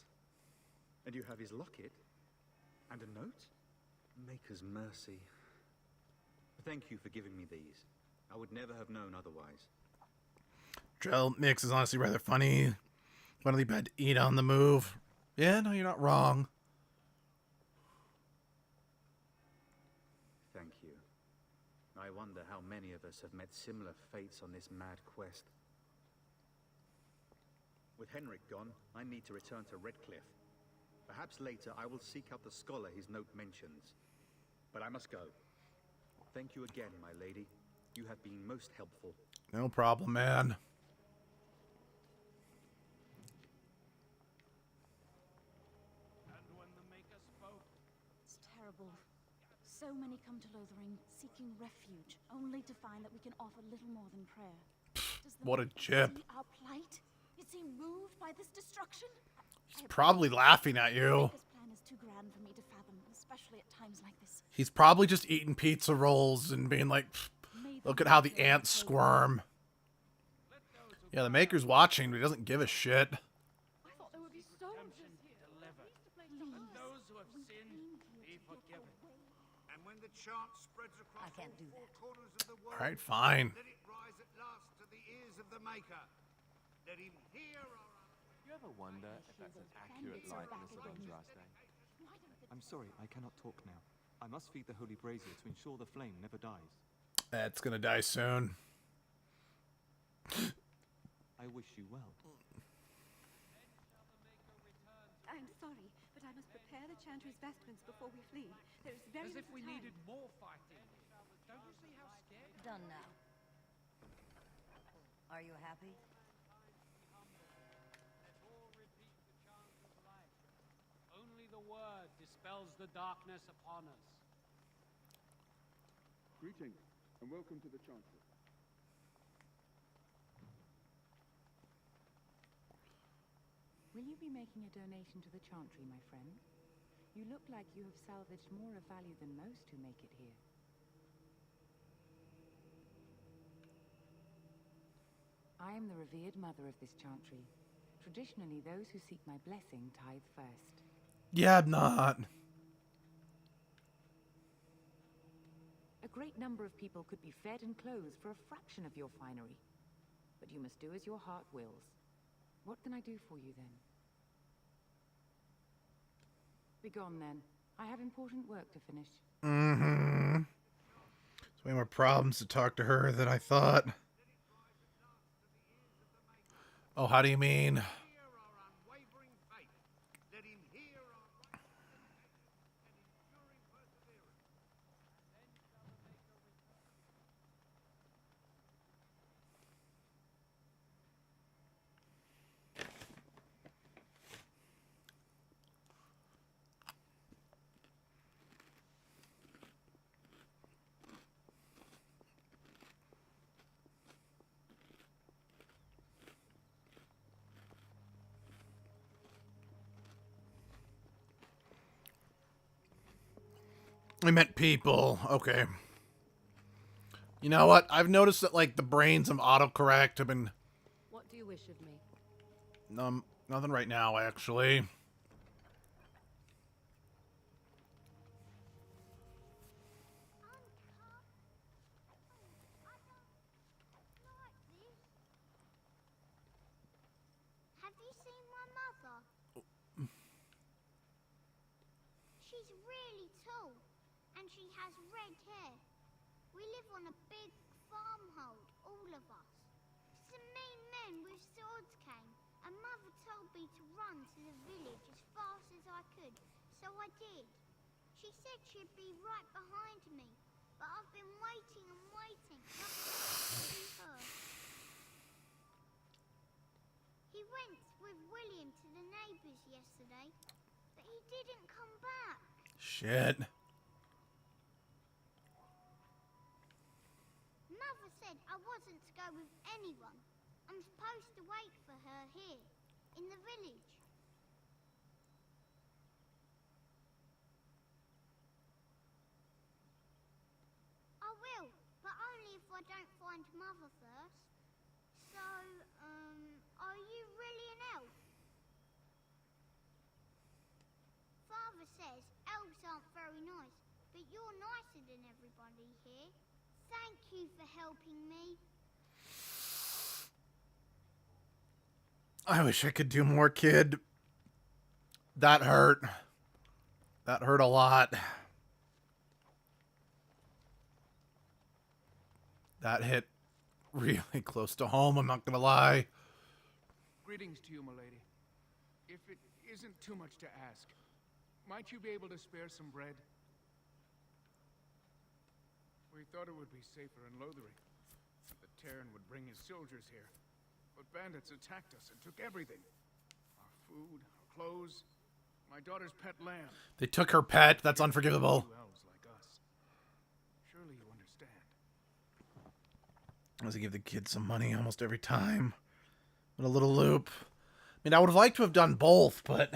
And you have his locket? And a note? Maker's mercy. Thank you for giving me these. I would never have known otherwise. Trail mix is honestly rather funny. Funnily bad to eat on the move. Yeah, no, you're not wrong. Thank you. I wonder how many of us have met similar fates on this mad quest. With Henrik gone, I need to return to Redcliffe. Perhaps later I will seek out the scholar his note mentions. But I must go. Thank you again, my lady. You have been most helpful. No problem, man. It's terrible. So many come to Lothering seeking refuge, only to find that we can offer little more than prayer. Does the What a Maker chip. see our plight? Is he moved by this destruction? He's probably laughing at you. This plan is too grand for me to fathom, especially at times like this. He's probably just eating pizza rolls and being like, look at how the ants squirm. Yeah, the Maker's watching, but he doesn't give a shit. I thought there would be soldiers here. And those who have sinned be forgiven. And when the chant spreads across all four corners of the world, Alright, fine. let it rise at last to the ears of the Maker. Let him hear our... You ever wonder if that's an accurate likeness of Andraste? I'm sorry, I cannot talk now. I must feed the holy brazier to ensure the flame never dies. That's gonna die soon. I wish you well. I'm sorry, but I must prepare the Chantry's vestments before we flee. There is very As if little we time. needed more fighting. Don't you see how scared? Done now. Are you happy? Only the word dispels the darkness upon us. Greetings, and welcome to the Chancellor. Will you be making a donation to the Chantry, my friend? You look like you have salvaged more of value than most who make it here. I am the revered mother of this Chantry. Traditionally, those who seek my blessing tithe first. Yeah, I'm not. A great number of people could be fed and clothed for a fraction of your finery. But you must do as your heart wills. What can I do for you then? Begone then. I have important work to finish. Mm-hmm. There's way more problems to talk to her than I thought. Oh, how do you mean? I meant people. Okay. You know what? I've noticed that, like, the brains of autocorrect have been... What do you wish of me? Nothing right now, actually. Have you seen my mother? She's really tall, and she has red hair. We live on a big farmhold, all of us. Some mean men with swords came, and Mother told me to run to the village as fast as I could, so I did. She said she'd be right behind me, but I've been waiting and waiting. Nothing to see her. He went with William to the neighbours yesterday, but he didn't come back. Shit. Mother said I wasn't to go with anyone. I'm supposed to wait for her here, in the village. I will, but only if I don't find Mother first. So, are you really an elf? Father says elves aren't very nice, but you're nicer than everybody here. Thank you for helping me. I wish I could do more, kid. That hurt. That hurt a lot. That hit really close to home, I'm not gonna lie. Greetings to you, milady. If it isn't too much to ask, might you be able to spare some bread? We thought it would be safer in Lothering. The Terran would bring his soldiers here. But bandits attacked us and took everything. Our food, our clothes, my daughter's pet lamb. They took her pet. That's unforgivable. Elves like us. Surely you understand. I was give the kid some money almost every time. What a little loop. I mean, I would have liked to have done both, but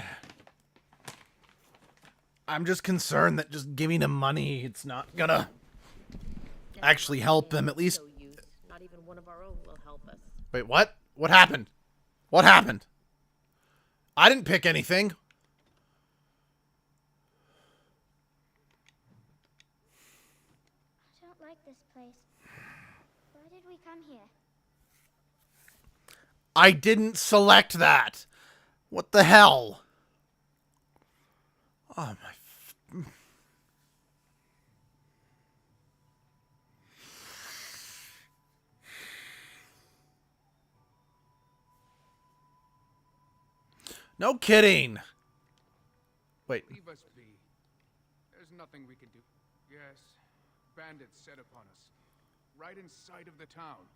I'm just concerned that just giving him money, it's not gonna actually help him. At least. Not even one of our own will help us. Wait, what? What happened? What happened? I didn't pick anything. I don't like this place. Why did we come here? I didn't select that. What the hell? Oh my... No kidding. Wait. Leave us be. There's nothing we can do. Yes, bandits set upon us. Right in sight of the town.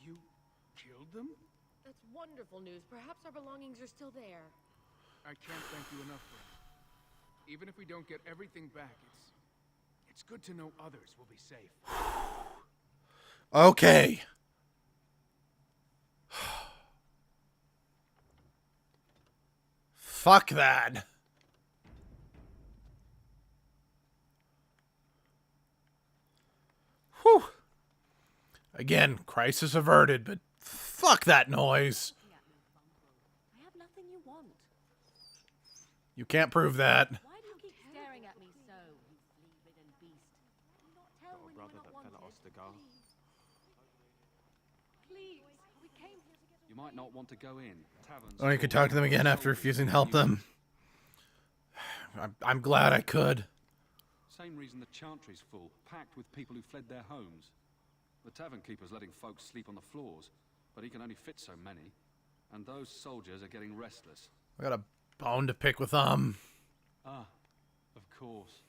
You killed them? That's wonderful news. Perhaps our belongings are still there. I can't thank you enough, friend. Even if we don't get everything back, it's good to know others will be safe. Okay. Fuck that. Whew. Again, crisis averted, but fuck that noise. I have nothing you want. You can't prove that. Why do you keep staring at me so, you flea-ridden beast? Do you not tell when brother you are not that fell at wanted? Ostigar. please. We came here to get... You might not want to go in. Taverns. Oh, you could talk to them again after refusing to help them. I'm glad I could. Same reason the Chantry's full, packed with people who fled their homes. The tavern keeper's letting folks sleep on the floors, but he can only fit so many. And those soldiers are getting restless. I got a bone to pick with them. Ah, of course.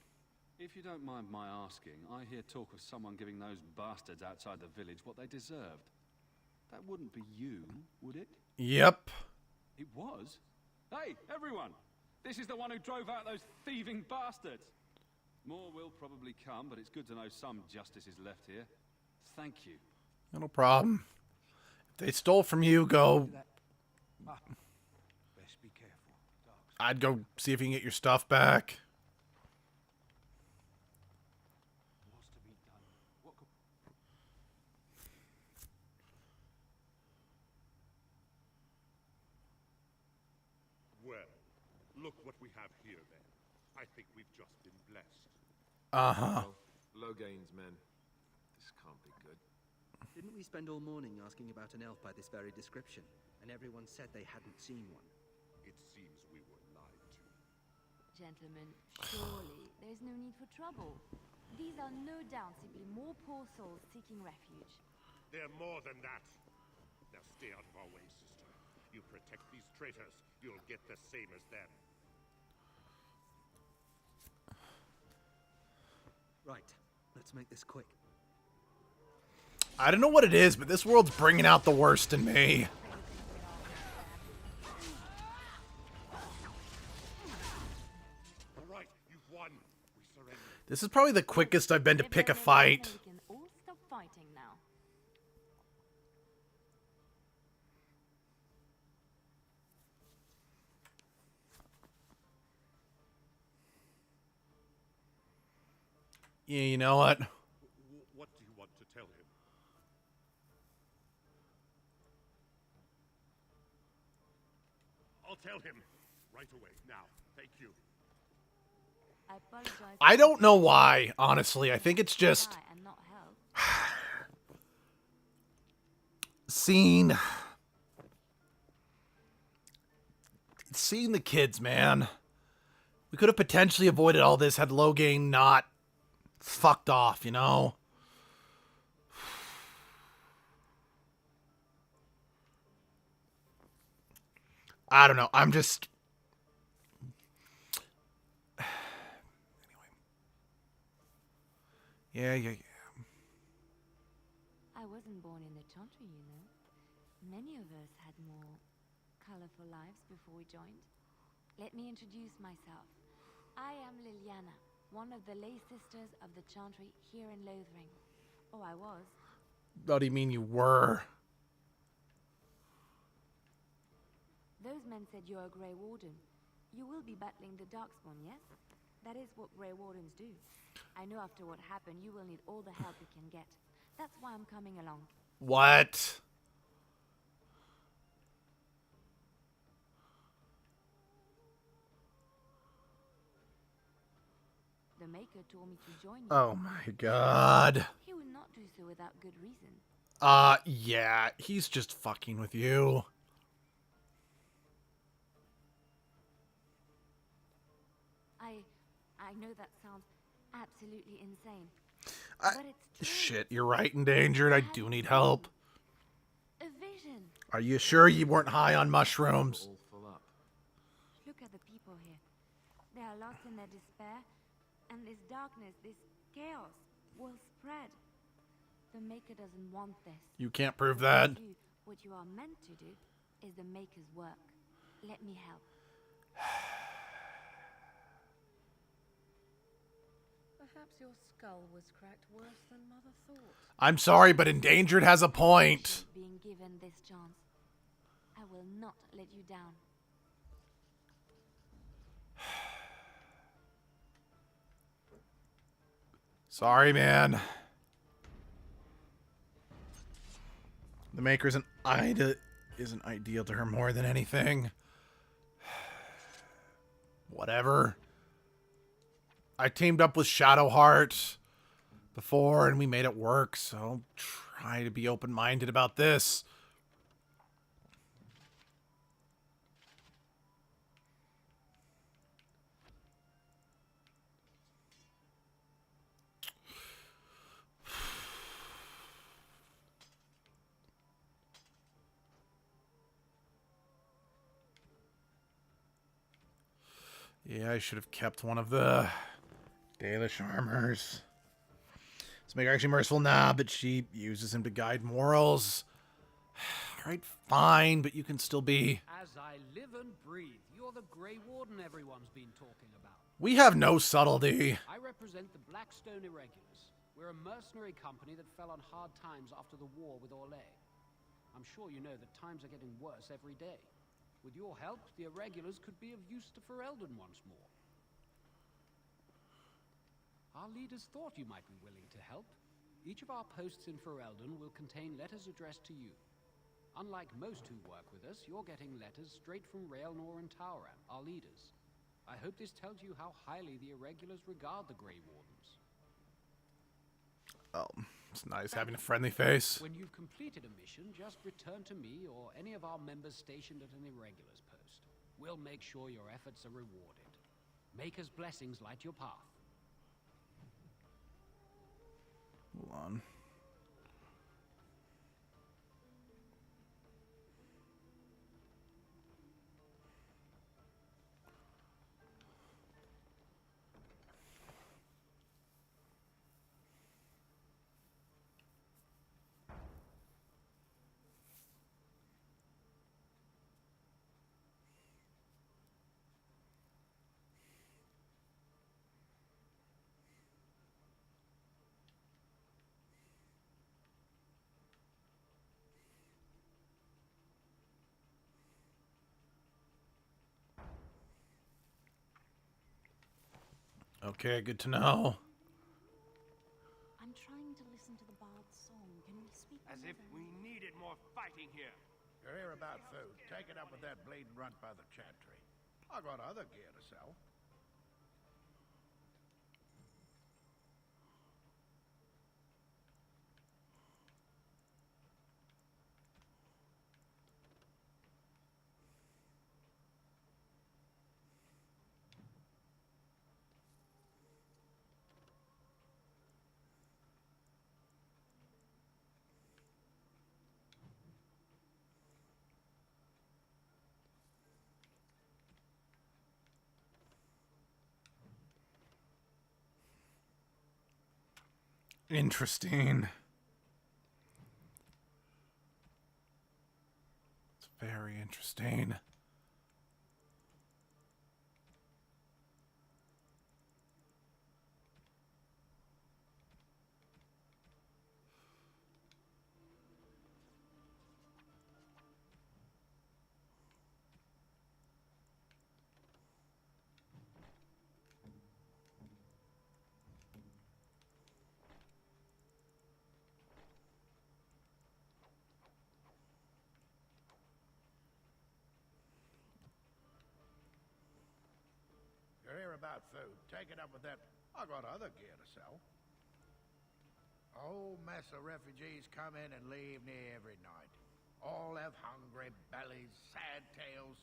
If you don't mind my asking, I hear talk of someone giving those bastards outside the village what they deserved. That wouldn't be you, would it? Yep. It was? Hey, everyone! This is the one who drove out those thieving bastards! More will probably come, but it's good to know some justice is left here. Thank you. No problem. If they stole from you, go... Best be careful. I'd go see if you can get your stuff back. What's to be done? What could... Well, look what we have here then. I think we've just been blessed. Uh-huh. Logain's men. This can't be good. Didn't we spend all morning asking about an elf by this very description, and everyone said they hadn't seen one? It seems we were lied to. Gentlemen, surely there's no need for trouble. These are no doubt simply more poor souls seeking refuge. They're more than that. Now stay out of our way, sister. You protect these traitors, you'll get the same as them. Right, let's make this quick. I don't know what it is, but this world's bringing out the worst in me. All right, you've won. We surrender. This is probably the quickest I've been to pick a fight. We can all stop fighting now. Yeah, you know what? What do you want to tell him? I'll tell him right away. Now, thank you. I apologize. I don't know why, honestly. I think it's just... and not help. Seeing the kids, man. We could have potentially avoided all this had Logain not fucked off, you know? I don't know. I'm just... Anyway. Yeah. I wasn't born in the Chantry, you know. Many of us had more colorful lives before we joined. Let me introduce myself. I am Liliana, one of the lay sisters of the Chantry here in Lothering. Oh, I was. What do you mean you were? Those men said you're a Grey Warden. You will be battling the Darkspawn, yes? That is what Grey Wardens do. I know after what happened, you will need all the help you can get. That's why I'm coming along. What? The Maker told me to join you. Oh my god. He would not do so without good reason. Yeah, he's just fucking with you. I know that sounds absolutely insane. But it's true. Shit, you're right, Endangered. I do need help. A vision. Are you sure you weren't high on mushrooms? Look at the people here. They are lost in their despair, and this darkness, this chaos, will spread. The Maker doesn't want this. You can't prove that. What you are meant to do is the Maker's work. Let me help. Perhaps your skull was cracked worse than Mother thought. I'm sorry, but Endangered has a point. Being given this chance, I will not let you down. Sorry, man. The Maker isn't ideal to her more than anything. Whatever. I teamed up with Shadowheart before and we made it work, so try to be open-minded about this. Yeah, I should have kept one of the Dalish armors. Let's make her actually merciful. Nah, but she uses him to guide morals. Alright, fine, but you can still be... As I live and breathe, you're the Grey Warden everyone's been talking about. We have no subtlety. I represent the Blackstone Irregulars. We're a mercenary company that fell on hard times after the war with Orlais. I'm sure you know that times are getting worse every day. With your help, the Irregulars could be of use to Ferelden once more. Our leaders thought you might be willing to help. Each of our posts in Ferelden will contain letters addressed to you. Unlike most who work with us, you're getting letters straight from Raelnor and Tauran, our leaders. I hope this tells you how highly the Irregulars regard the Grey Wardens. Oh, it's nice having a friendly face. When you've completed a mission, just return to me or any of our members stationed at an Irregulars post. We'll make sure your efforts are rewarded. Maker's blessings light your path. Hold on. Okay, good to know. I'm trying to listen to the bard's song. Can we speak? As if we needed more fighting here. You're here about food. Take it up with that bleeding runt by the chantry. I got other gear to sell. Interesting. It's very interesting. You're here about food. Take it up with that. I got other gear to sell. A whole mess of refugees come in and leave near every night. All have hungry bellies, sad tales,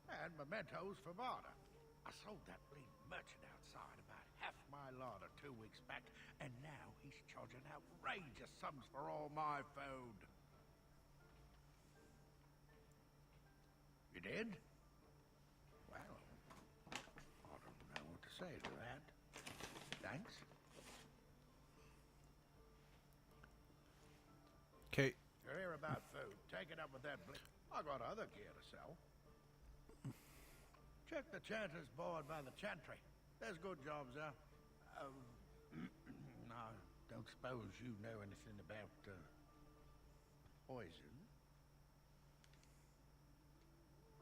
and mementos for barter. I sold that bleeding merchant outside about half my larder 2 weeks back, and now he's charging outrageous sums for all my food. You did? Well, I don't know what to say to that. Thanks. Okay. You're here about food. Take it up with that I got other gear to sell. Check the chanter's board by the chantry. There's good jobs there. I don't suppose you know anything about poison.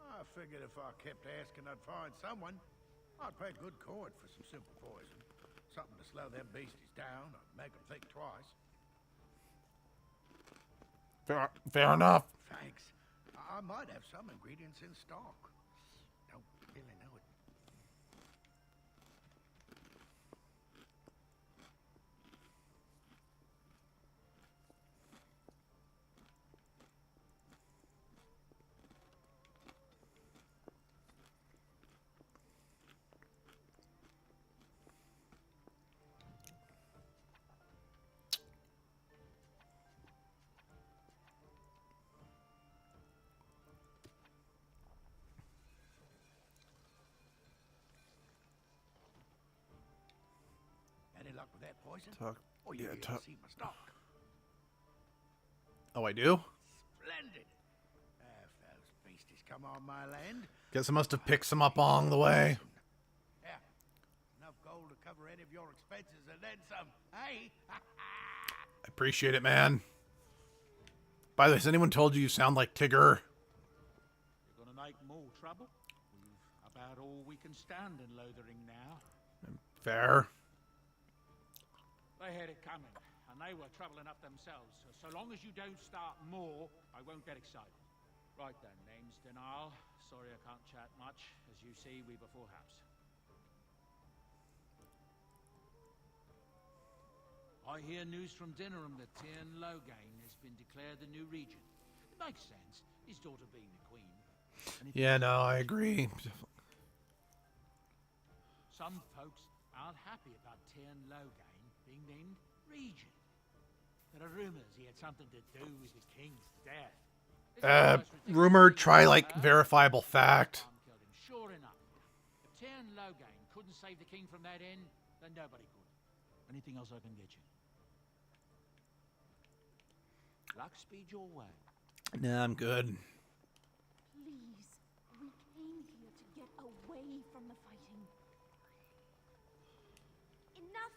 I figured if I kept asking, I'd find someone. I'd pay good coin for some simple poison. Something to slow them beasties down or make them think twice. Fair enough. Thanks. I might have some ingredients in stock. Don't really know it. luck with that poison? Talk. Or you Yeah, here to talk. see my stock? Oh, I do? Splendid. If those beasties come on my land, Guess I must have picked some up along the way. yeah, enough gold to cover any of your expenses and then some. Hey. I appreciate it, man. By the way, has anyone told you sound like Tigger? You're gonna make more trouble? We've about all we can stand in Lothering now. Fair. They had it coming, and they were trouble enough themselves. So long as you don't start more, I won't get excited. Right then, name's Denal. Sorry I can't chat much. As you see, we before haps. I hear news from Dinnerham that Tyrn Loghain has been declared the new regent. It makes sense, his daughter being the queen. Yeah, no, I agree. Some folks aren't happy about Tyrn Loghain being named regent. There are rumors he had something to do with the king's death. Rumor, try like verifiable fact. Sure enough, if Tyrn Loghain couldn't save the king from that end, then nobody could. Anything else I can get you? Luck speed your way. Nah, I'm good. Please, we came here to get away from the fighting. Enough!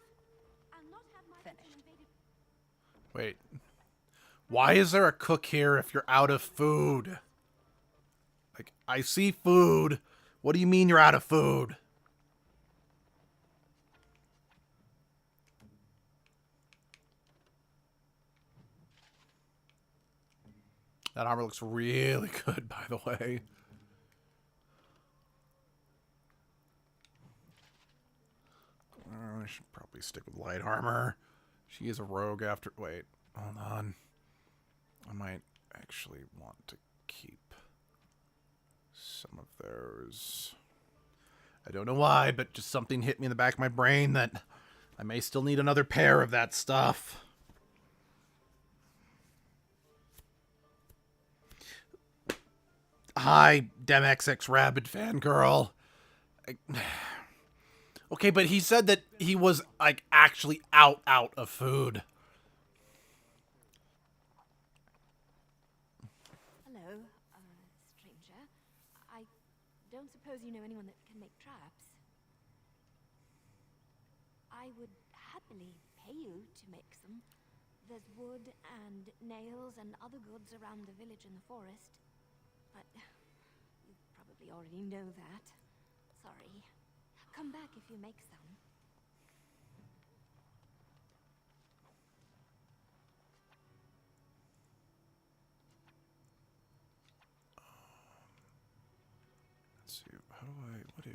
I'll not have my kitchen invaded. Wait. Why is there a cook here if you're out of food? Like, I see food. What do you mean you're out of food? That armor looks really good, by the way. I should probably stick with light armor. She is a rogue after... Wait, hold on. I might actually want to keep some of those. I don't know why, but just something hit me in the back of my brain that I may still need another pair of that stuff. Hi, DemXX Rabid fangirl. Okay, but he said that he was, like, actually out of food. Hello, stranger. I don't suppose you know anyone that can make traps? I would happily pay you to make some. There's wood and nails and other goods around the village and the forest. But you probably already know that. Sorry. Come back if you make some. Let's see. How do I...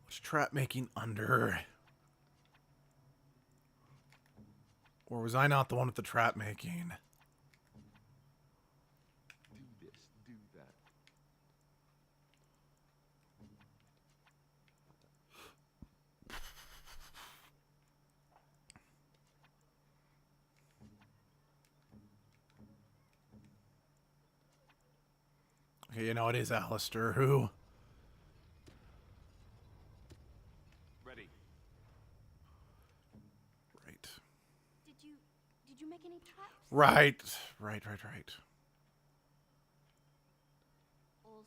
What's trap making under? Or was I not the one with the trap making? Do this, do that. Okay, you know, it is Alistair, who... Ready. Right. Did you make any traps? Right. All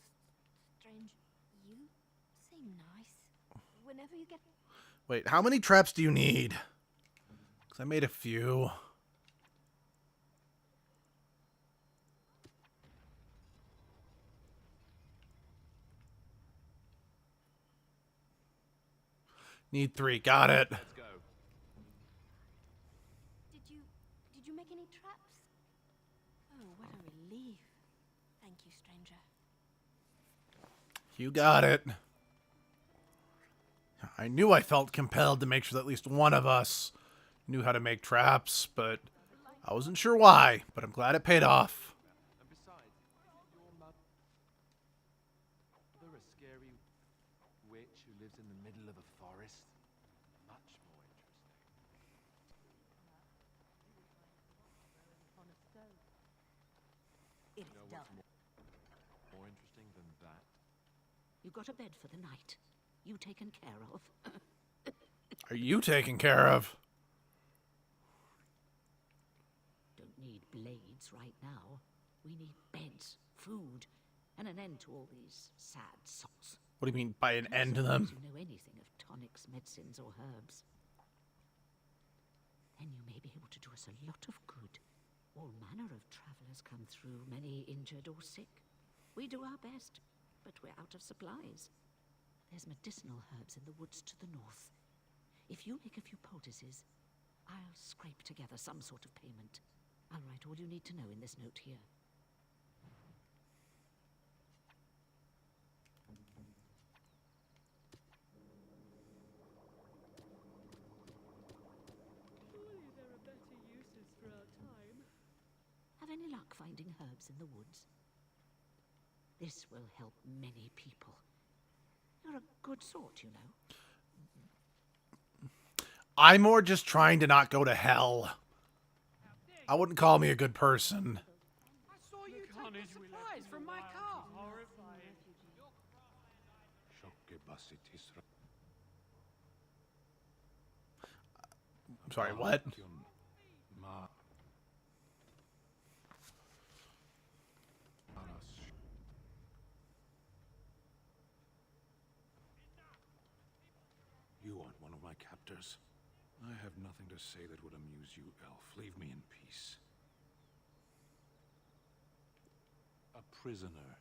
strange. You seem nice. Whenever you get... Wait, how many traps do you need? Because I made a few. Need 3. Got it. Let's go. Did you make any traps? Oh, what a relief. Thank you, stranger. You got it. I knew I felt compelled to make sure that at least one of us knew how to make traps, but I wasn't sure why, but I'm glad it paid off. And besides, your mother a scary witch who lives in the middle of a forest? Much more interesting. It is done. More interesting than that? You got a bed for the night. You taken care of. are you taking care of? Don't need blades right now. We need beds, food, and an end to all these sad sots. What do you mean by an end to them? You know anything of tonics, medicines, or herbs? Then you may be able to do us a lot of good. All manner of travelers come through, many injured or sick. We do our best, but we're out of supplies. There's medicinal herbs in the woods to the north. If you make a few poultices, I'll scrape together some sort of payment. I'll write all you need to know in this note here. Have any luck finding herbs in the woods? This will help many people. You're a good sort, you know. I'm more just trying to not go to hell. I wouldn't call me a good person. I saw you take the supplies from my car. I'm sorry, what? You aren't one of my captors. I have nothing to say that would amuse you, elf. Leave me in peace. A prisoner.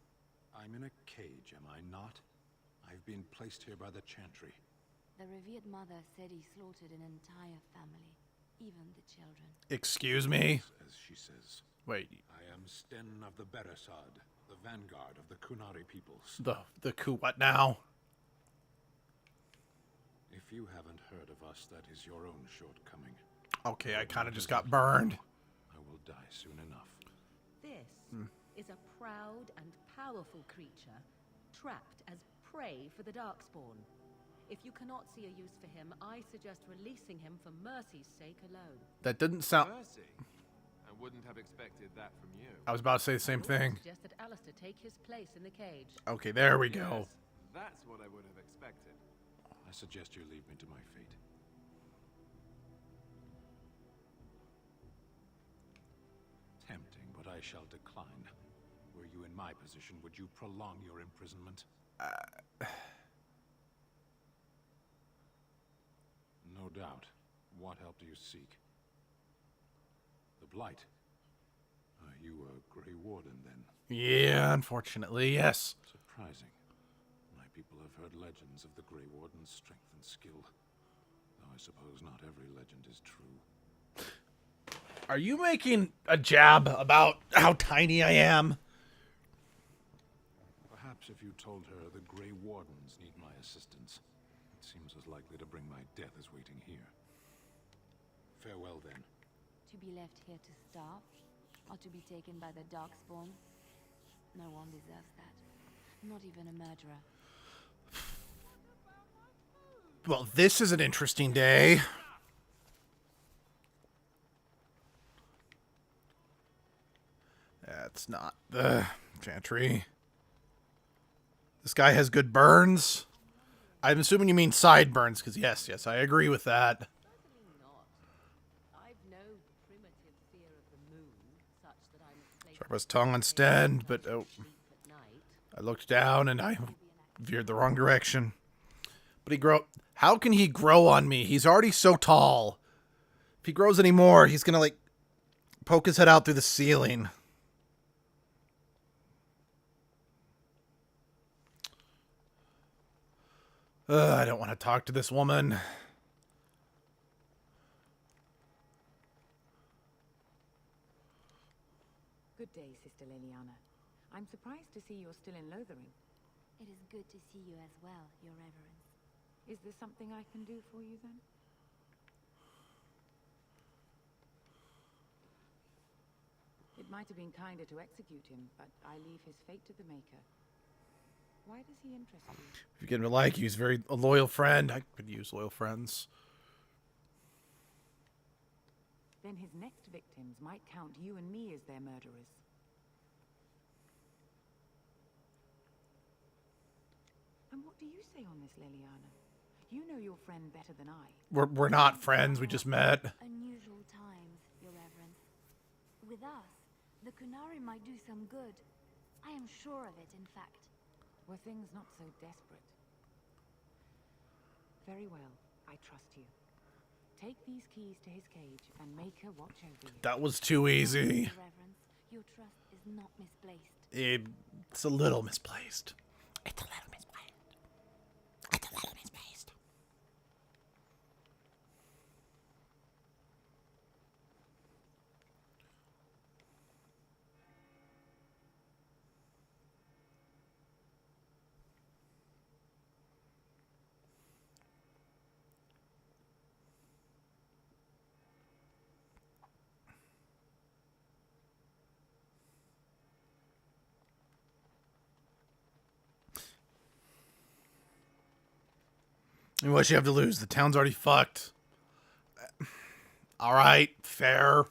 I'm in a cage, am I not? I've been placed here by the Chantry. The revered mother said he slaughtered an entire family, even the children. Excuse me? As she says. Wait. I am Sten of the Beresad, the vanguard of the Kunari peoples. The what now? If you haven't heard of us, that is your own shortcoming. Okay, I kind of just got burned. I will die soon enough. This is a proud and powerful creature, trapped as prey for the Darkspawn. If you cannot see a use for him, I suggest releasing him for mercy's sake alone. That didn't sound... Mercy? I wouldn't have expected that from you. I was about to say the same thing. I suggest that Alistair take his place in the cage. Okay, there we go. Yes, that's what I would have expected. I suggest you leave me to my fate. Tempting, but I shall decline. Were you in my position, would you prolong your imprisonment? No doubt. What help do you seek? The Blight. Are you a Grey Warden, then? Yeah, unfortunately, yes. Surprising. My people have heard legends of the Grey Warden's strength and skill. Though I suppose not every legend is true. Are you making a jab about how tiny I am? Perhaps if you told her the Grey Wardens need my assistance, it seems as likely to bring my death as waiting here. Farewell, then. To be left here to starve, or to be taken by the Darkspawn? No one deserves that. Not even a murderer. Well, this is an interesting day. That's not the Chantry. This guy has good burns. I'm assuming you mean sideburns, because yes, I agree with that. Certainly not. I've no primitive fear of the moon, such that I must place Sharp as tongue on stand, but oh, I looked down and I veered the wrong direction. But he grow. How can he grow on me? He's already so tall. If he grows any more, he's gonna like poke his head out through the ceiling. I don't want to talk to this woman. Good day, Sister Liliana. I'm surprised to see you're still in Lothering. It is good to see you as well, Your Reverence. Is there something I can do for you, then? It might have been kinder to execute him, but I leave his fate to the Maker. Why does he interest you? If you get him to like you, he's a loyal friend. I could use loyal friends. Then his next victims might count you and me as their murderers. And what do you say on this, Liliana? You know your friend better than I. We're not friends. We just met. Unusual times, Your Reverence. With us, the Kunari might do some good. I am sure of it, in fact. Were things not so desperate? Very well. I trust you. Take these keys to his cage and make her watch over you. That was too easy. Your Reverence, your trust is not misplaced. It's a little misplaced. It's a little misplaced. It's a little misplaced. And what you have to lose? The town's already fucked. Alright, fair.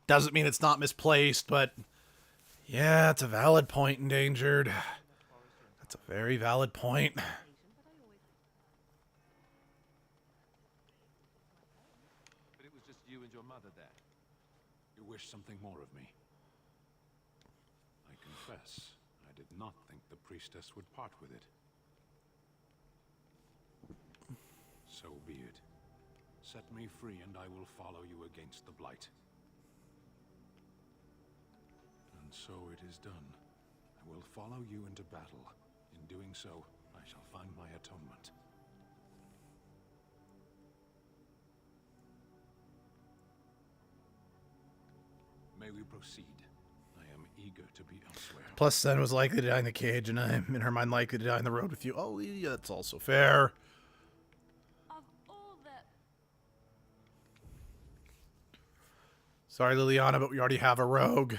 Doesn't mean it's not misplaced, but yeah, it's a valid point, Endangered. That's a very valid point. But it was just you and your mother there. You wish something more of me? I confess, I did not think the priestess would part with it. So be it. Set me free and I will follow you against the Blight. And so it is done. I will follow you into battle. In doing so, I shall find my atonement. May we proceed? I am eager to be elsewhere. Plus, Sen was likely to die in the cage, and I'm, in her mind, likely to die on the road with you. Oh, yeah, that's also fair. Sorry, Liliana, but we already have a rogue.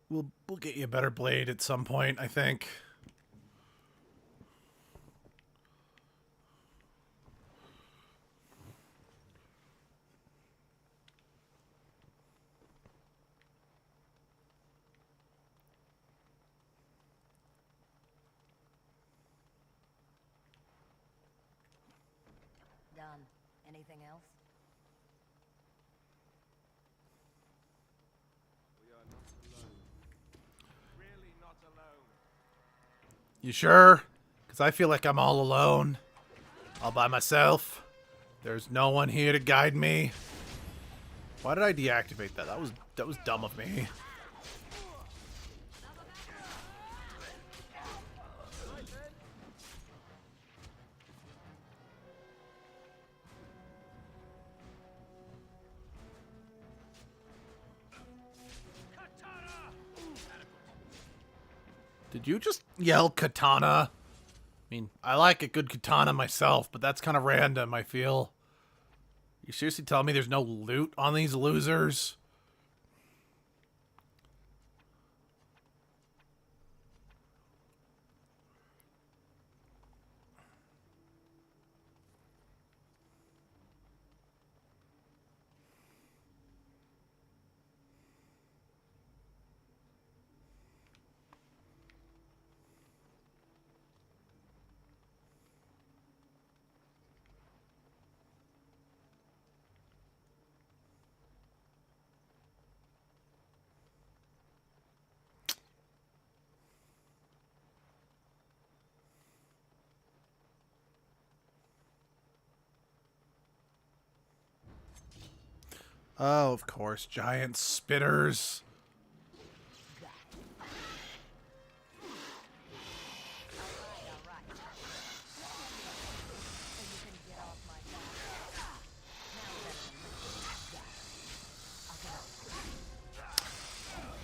We'll get you a better blade at some point, I think. Done. Anything else? We are not alone. Really not alone. You sure? Because I feel like I'm all alone. All by myself. There's no one here to guide me. Why did I deactivate that? That was dumb of me. Did you just yell katana? I mean, I like a good katana myself, but that's kind of random, I feel. You seriously telling me there's no loot on these losers? Oh, of course, giant spitters.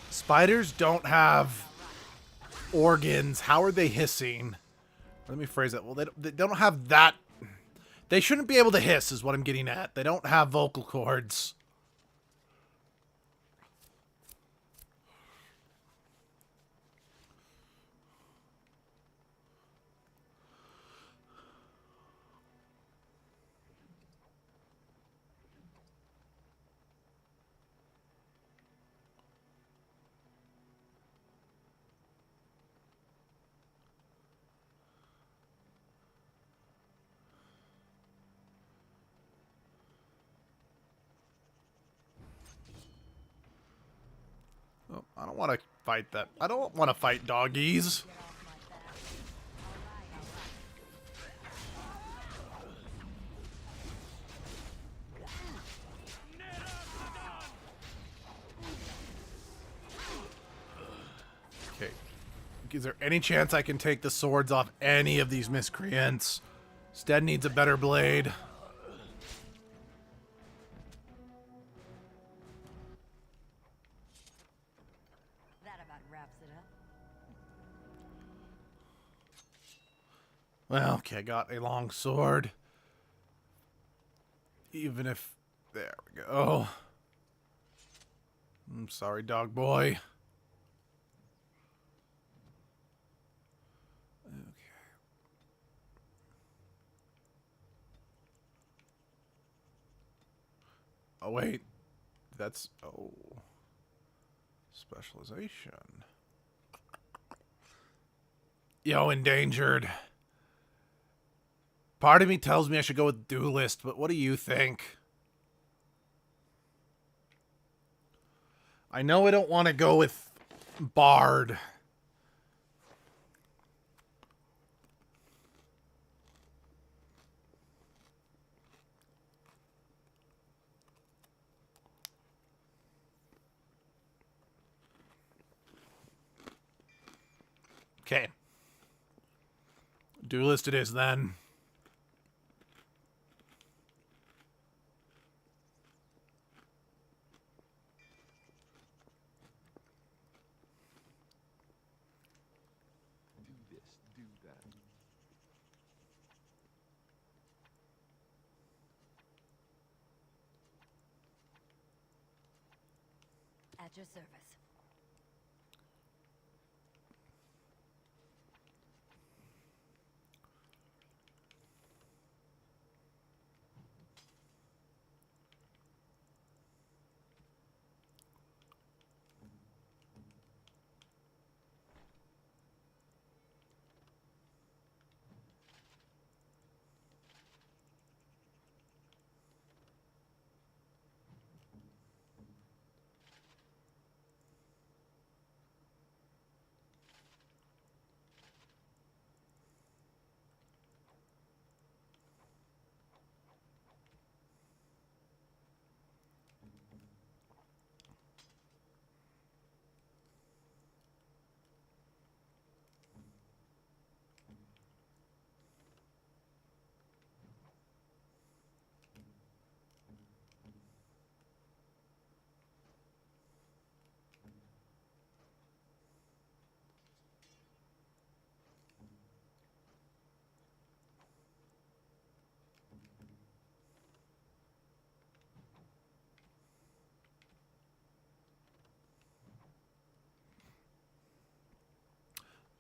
Spiders don't have organs. How are they hissing? Let me phrase that. Well, they don't have that. They shouldn't be able to hiss is what I'm getting at. They don't have vocal cords. Oh, I don't want to fight that. I don't want to fight doggies. Okay. Is there any chance I can take the swords off any of these miscreants? Stead needs a better blade. That about wraps it up. Well, okay, I got a long sword. Even if... There we go. I'm sorry, dog boy. Oh, wait. That's... Oh. Specialization. Yo, endangered. Part of me tells me I should go with duelist, but what do you think? I know I don't want to go with bard. Okay. Duelist it is then. Do this, do that. At your service.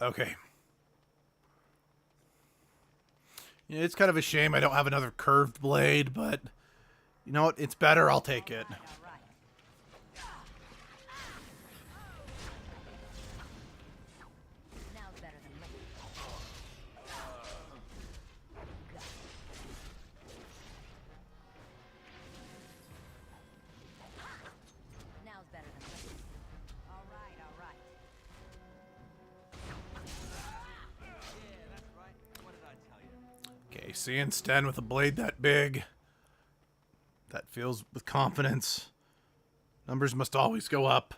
Okay. Yeah, it's kind of a shame I don't have another curved blade, but you know what? It's better. I'll take it. Okay, seeing Sten with a blade that big. That fills with confidence. Numbers must always go up.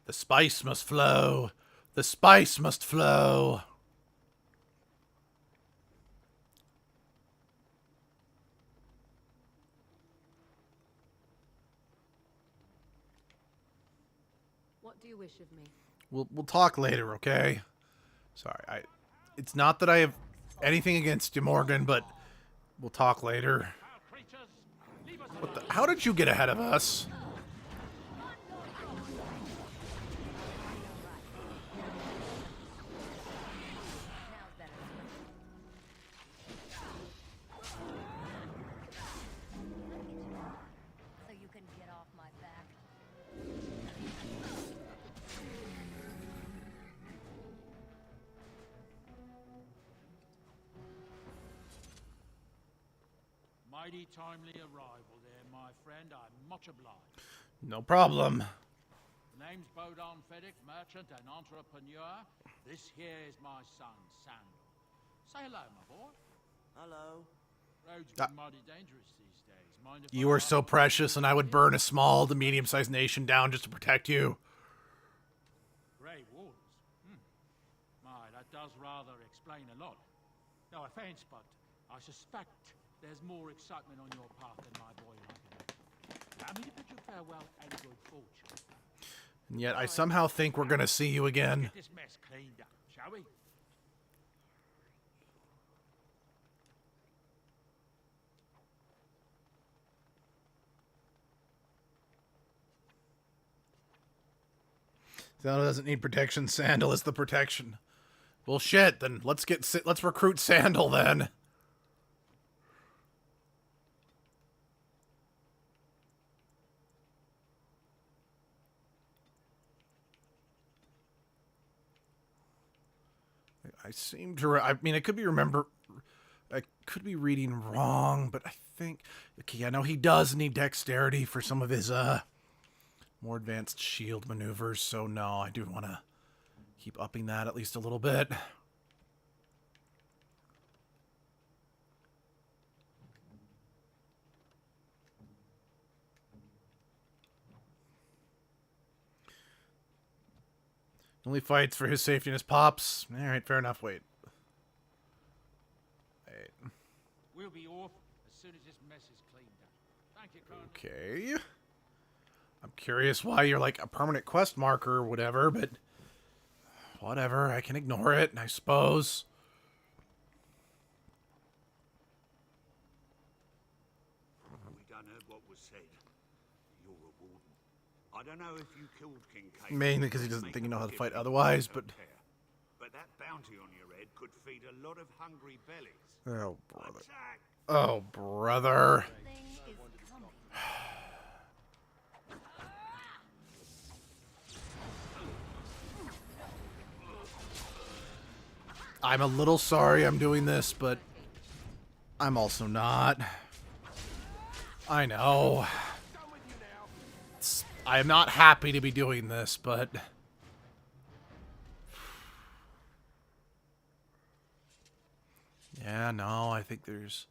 The spice must flow. The spice must flow. What do you wish of me? We'll talk later, okay? Sorry, it's not that I have anything against you, Morgan, but we'll talk later. How did you get ahead of us? So you can get off my back. Mighty timely arrival there, my friend. I'm much obliged. No problem. Name's Bodon Feddick, merchant and entrepreneur. This here is my son, Sandal. Say hello, my boy. Hello. Roads are mighty dangerous these days. Mind if You are so precious, and I would burn a small to medium-sized nation down just to protect you. Grey Wardens? My, that does rather explain a lot. No offense, but I suspect there's more excitement on your part than my boy like. I mean, bid you farewell and good fortune. And yet I somehow think we're going to see you again. Get this mess cleaned up, shall we? Sandal doesn't need protection. Sandal is the protection. Well, shit. Then let's recruit Sandal then. I seem to. I mean, I could be I could be reading wrong, but I think. Okay, I know he does need dexterity for some of his more advanced shield maneuvers. So no, I do want to keep upping that at least a little bit. Only fights for his safety and his pops. All right, fair enough. Wait. We'll be off as soon as this mess is cleaned up. Thank you, Colonel. Okay. I'm curious why you're like a permanent quest marker or whatever, but whatever. I can ignore it, I suppose. We done heard what was said. You're a warden. I don't know if you killed King Cain. Mainly because he doesn't think you know how to fight otherwise, but... But that bounty on your head could feed a lot of hungry bellies. Oh, brother. Oh, brother. I'm a little sorry I'm doing this, but I'm also not. I know. I am not happy to be doing this, but... Yeah, no, I think there's...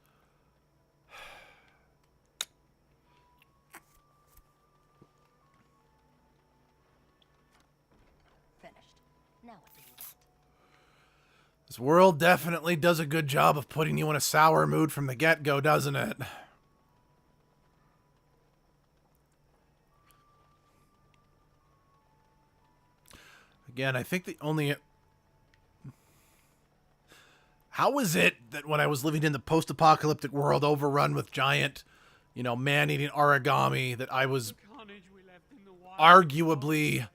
Finished. Now what do you want? This world definitely does a good job of putting you in a sour mood from the get-go, doesn't it? Again, I think the only... How is it that when I was living in the post-apocalyptic world overrun with giant, man-eating origami, that I was arguably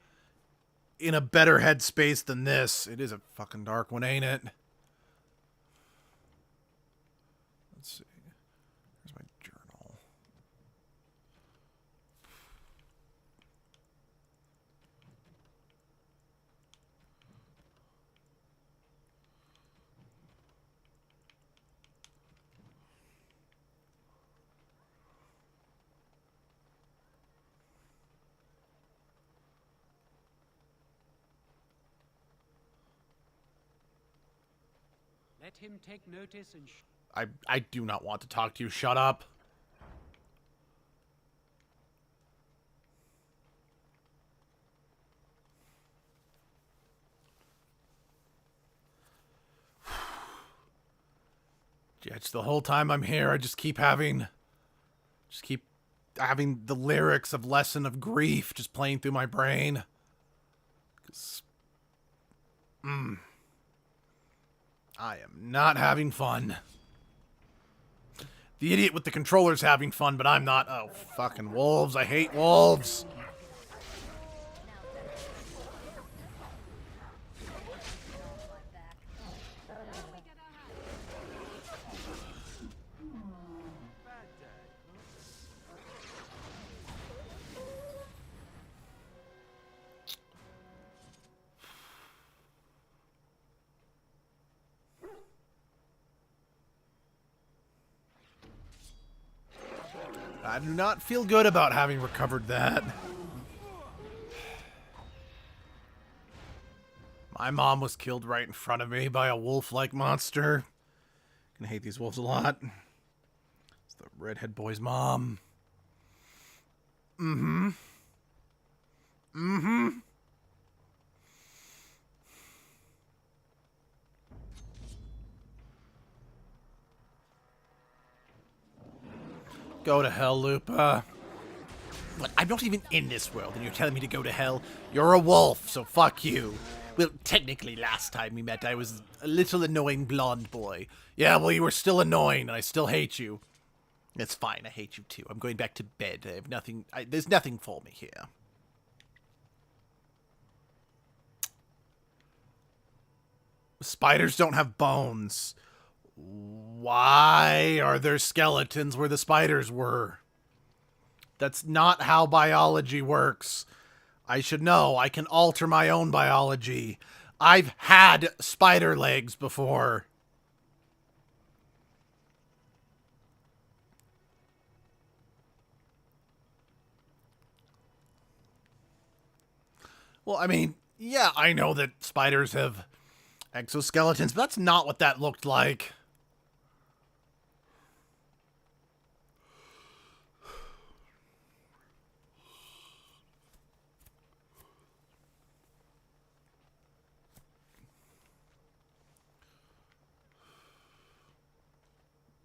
in a better headspace than this? It is a fucking dark one, ain't it? Let's see. Here's my journal. Let him take notice and I do not want to talk to you. Shut up. Yeah, it's the whole time I'm here, I just keep having the lyrics of Lesson of Grief just playing through my brain. 'Cause, I am not having fun. The idiot with the controller's having fun, but I'm not. Oh, fucking wolves. I hate wolves. I do not feel good about having recovered that. My mom was killed right in front of me by a wolf-like monster. Gonna hate these wolves a lot. It's the redhead boy's mom. Mm-hmm. Mm-hmm. Go to hell, Lupa. What? I'm not even in this world, and you're telling me to go to hell? You're a wolf, so fuck you. Well, technically, last time we met, I was a little annoying blonde boy. Yeah, well, you were still annoying, and I still hate you. It's fine, I hate you too. I'm going back to bed. I have nothing. There's nothing for me here. Spiders don't have bones. Why are there skeletons where the spiders were? That's not how biology works. I should know. I can alter my own biology. I've had spider legs before. Well, I mean, yeah, I know that spiders have exoskeletons, but that's not what that looked like.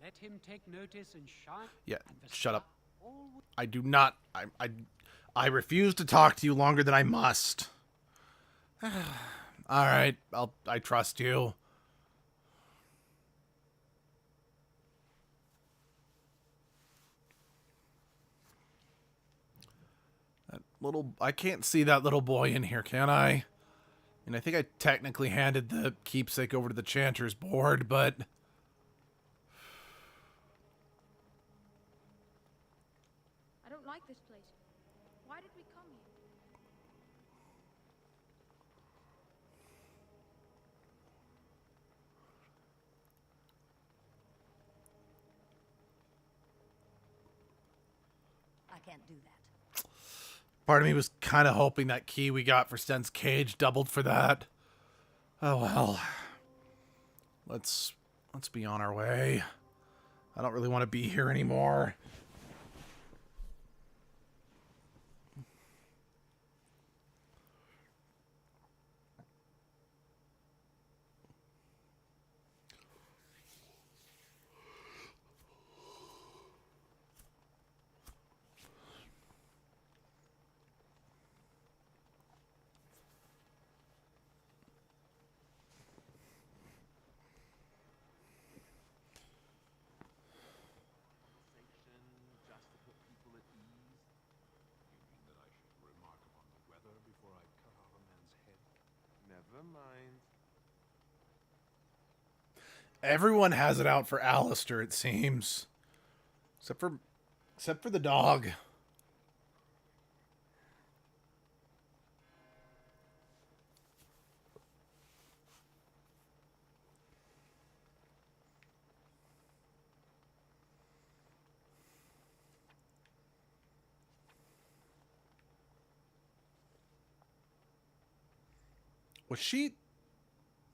Let him take notice and shine. Yeah, shut up. I do not. I refuse to talk to you longer than I must. All right, I trust you. I can't see that little boy in here, can I? And I think I technically handed the keepsake over to the Chanter's board, but I don't like this place. Why did we come here? I can't do that. part of me was kind of hoping that key we got for Sten's cage doubled for that. Oh well. Let's be on our way. I don't really want to be here anymore. Never mind. Everyone has it out for Alistair, it seems. Except for the dog.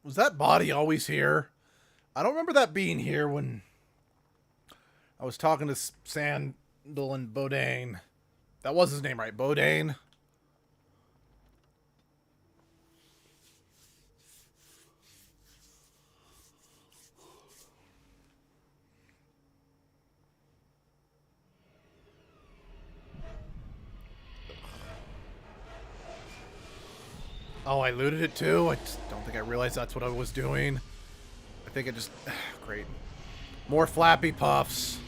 Was that body always here? I don't remember that being here when I was talking to Sandal and Bodane. That was his name, right? Bodane? Oh, I looted it too? I just don't think I realized that's what I was doing. I think it just... Great. More Flappy Puffs.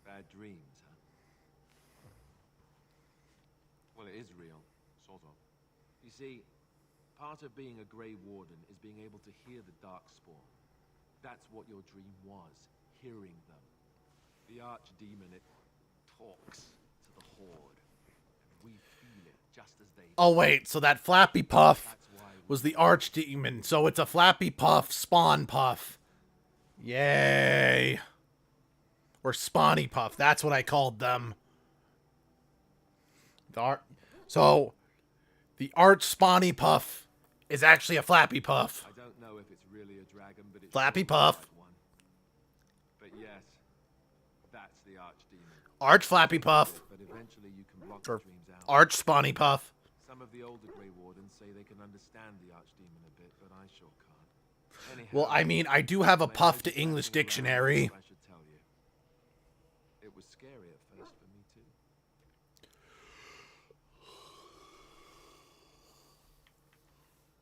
Bad dreams, huh? Well, it is real, sort of. You see, part of being a Grey Warden is being able to hear the Darkspawn. That's what your dream was, hearing them. The Archdemon, it talks to the Horde. And we feel it just as they do. Oh, wait, so that Flappy Puff was the archdemon, so it's a Flappy Puff spawn puff. Yay. Or Spawny Puff, that's what I called them. So, the Arch Spawny Puff is actually a Flappy Puff. I don't know if it's really a dragon, but it's Flappy sure Puff. like one. But yes, that's the archdemon. Arch Flappy Puff. But eventually you can block Or the dreams out. Arch Spawny Puff. Some of the older Grey Wardens say they can understand the archdemon a bit, but I sure can't. Anyhow, Well, I mean, I do have a Puff to English dictionary. I should tell you. It was scary at first for me too.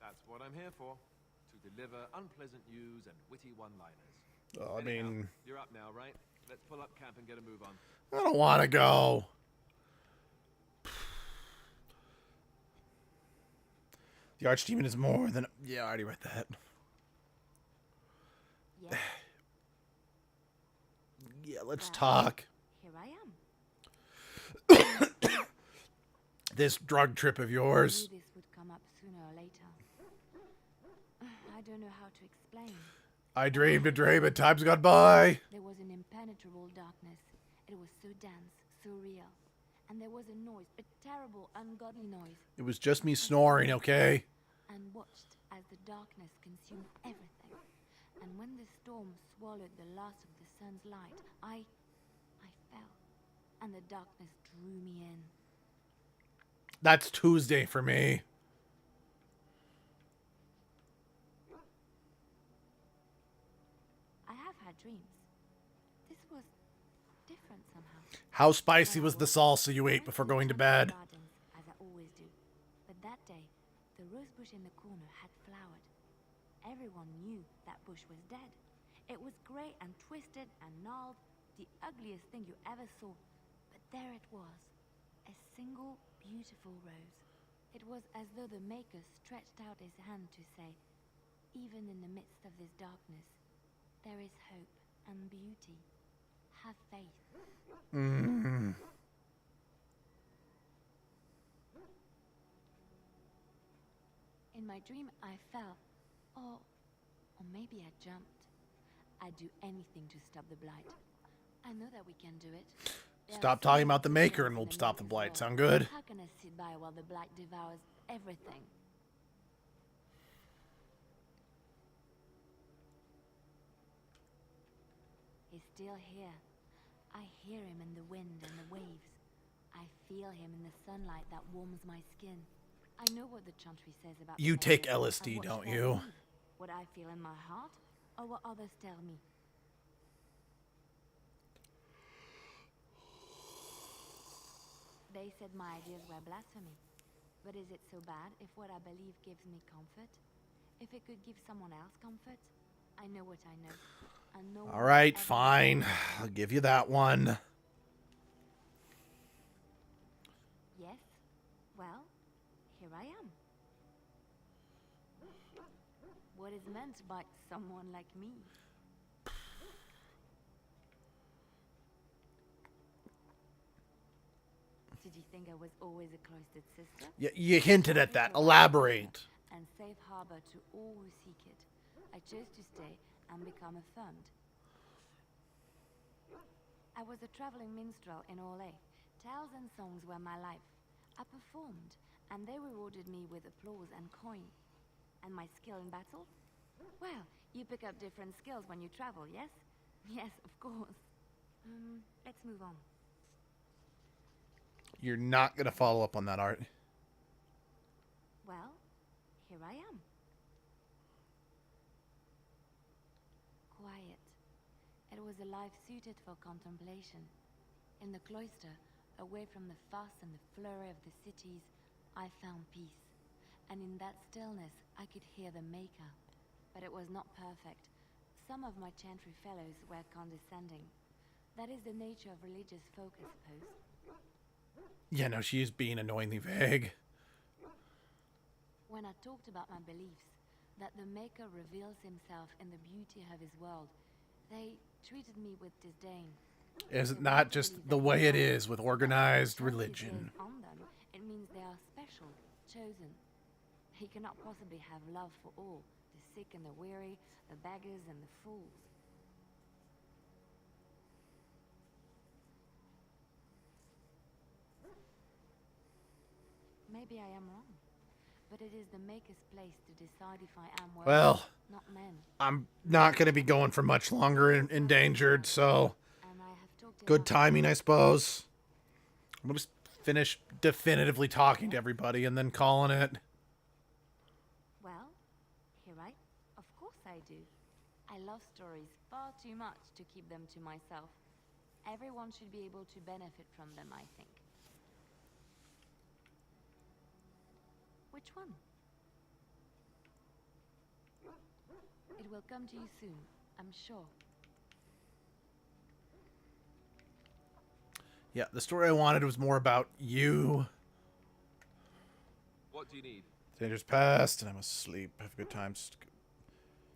That's what I'm here for. To deliver unpleasant news and witty one-liners. Well, I Anyhow, mean, you're up now, right? Let's pull up camp and get a move on. I don't want to go. The Archdemon is more than... Yeah, I already read that. Yes. Yeah, let's talk. Here I am. This drug trip of yours. I knew this would come up sooner or later. I don't know how to explain. I dreamed a dream and time's gone by. There was an impenetrable darkness. It was so dense, so real. And there was a noise, a terrible, ungodly noise. It was just me snoring, okay? And watched as the darkness consumed everything. And when the storm swallowed the last of the sun's light, I fell. And the darkness drew me in. That's Tuesday for me. I have had dreams. This was different somehow. How spicy was the salsa you ate before going to bed? Gardens, as I always do. But that day, the rose bush in the corner had flowered. Everyone knew that bush was dead. It was grey and twisted and gnarled, the ugliest thing you ever saw. But there it was, a single beautiful rose. It was as though the Maker stretched out his hand to say, even in the midst of this darkness, there is hope and beauty. Have faith. Mm. In my dream, I fell. Or maybe I jumped. I'd do anything to stop the blight. I know that we can do it. Stop talking about the Maker and we'll stop the blight. Sound good? How can I sit by while the blight devours everything? He's still here. I hear him in the wind and the waves. I feel him in the sunlight that warms my skin. I know what the chantry says about You the take Maker, LSD, and what don't they you? believe. What I feel in my heart, or what others tell me. They said my ideas were blasphemy. But is it so bad if what I believe gives me comfort? If it could give someone else comfort? I know what I know. And no one All right, will ever fine. I'll give you that one. Yes? Well, here I am. What is meant by someone like me? Did you think I was always a cloistered sister? You hinted at that. Elaborate. And safe harbor to all who seek it. I chose to stay and become affirmed. I was a traveling minstrel in Orlais. Tales and songs were my life. I performed, and they rewarded me with applause and coin. And my skill in battle? Well, you pick up different skills when you travel, yes? Yes, of course. Let's move on. You're not going to follow up on that, Art. Well, here I am. Quiet. It was a life suited for contemplation. In the cloister, away from the fuss and the flurry of the cities, I found peace. And in that stillness, I could hear the Maker. But it was not perfect. Some of my chantry fellows were condescending. That is the nature of religious folk, I suppose. Yeah, no, she's being annoyingly vague. When I talked about my beliefs, that the Maker reveals himself in the beauty of his world, they treated me with disdain. Is it not just the way it is with organized religion? On them, it means they are special, chosen. He cannot possibly have love for all, the sick and the weary, the beggars and the fools. Maybe I am wrong, but it is the Maker's place to decide if I am worthy, Well, not men. I'm not going to be going for much longer in Endangered, so good timing, I suppose. I'm going to finish definitively talking to everybody and then calling it. Well, here of course I do. I love stories far too much to keep them to myself. Everyone should be able to benefit from them, I think. Which one? It will come to you soon, I'm sure. Yeah, the story I wanted was more about you. What do you need? Danger's past, and I must sleep. Have a good time.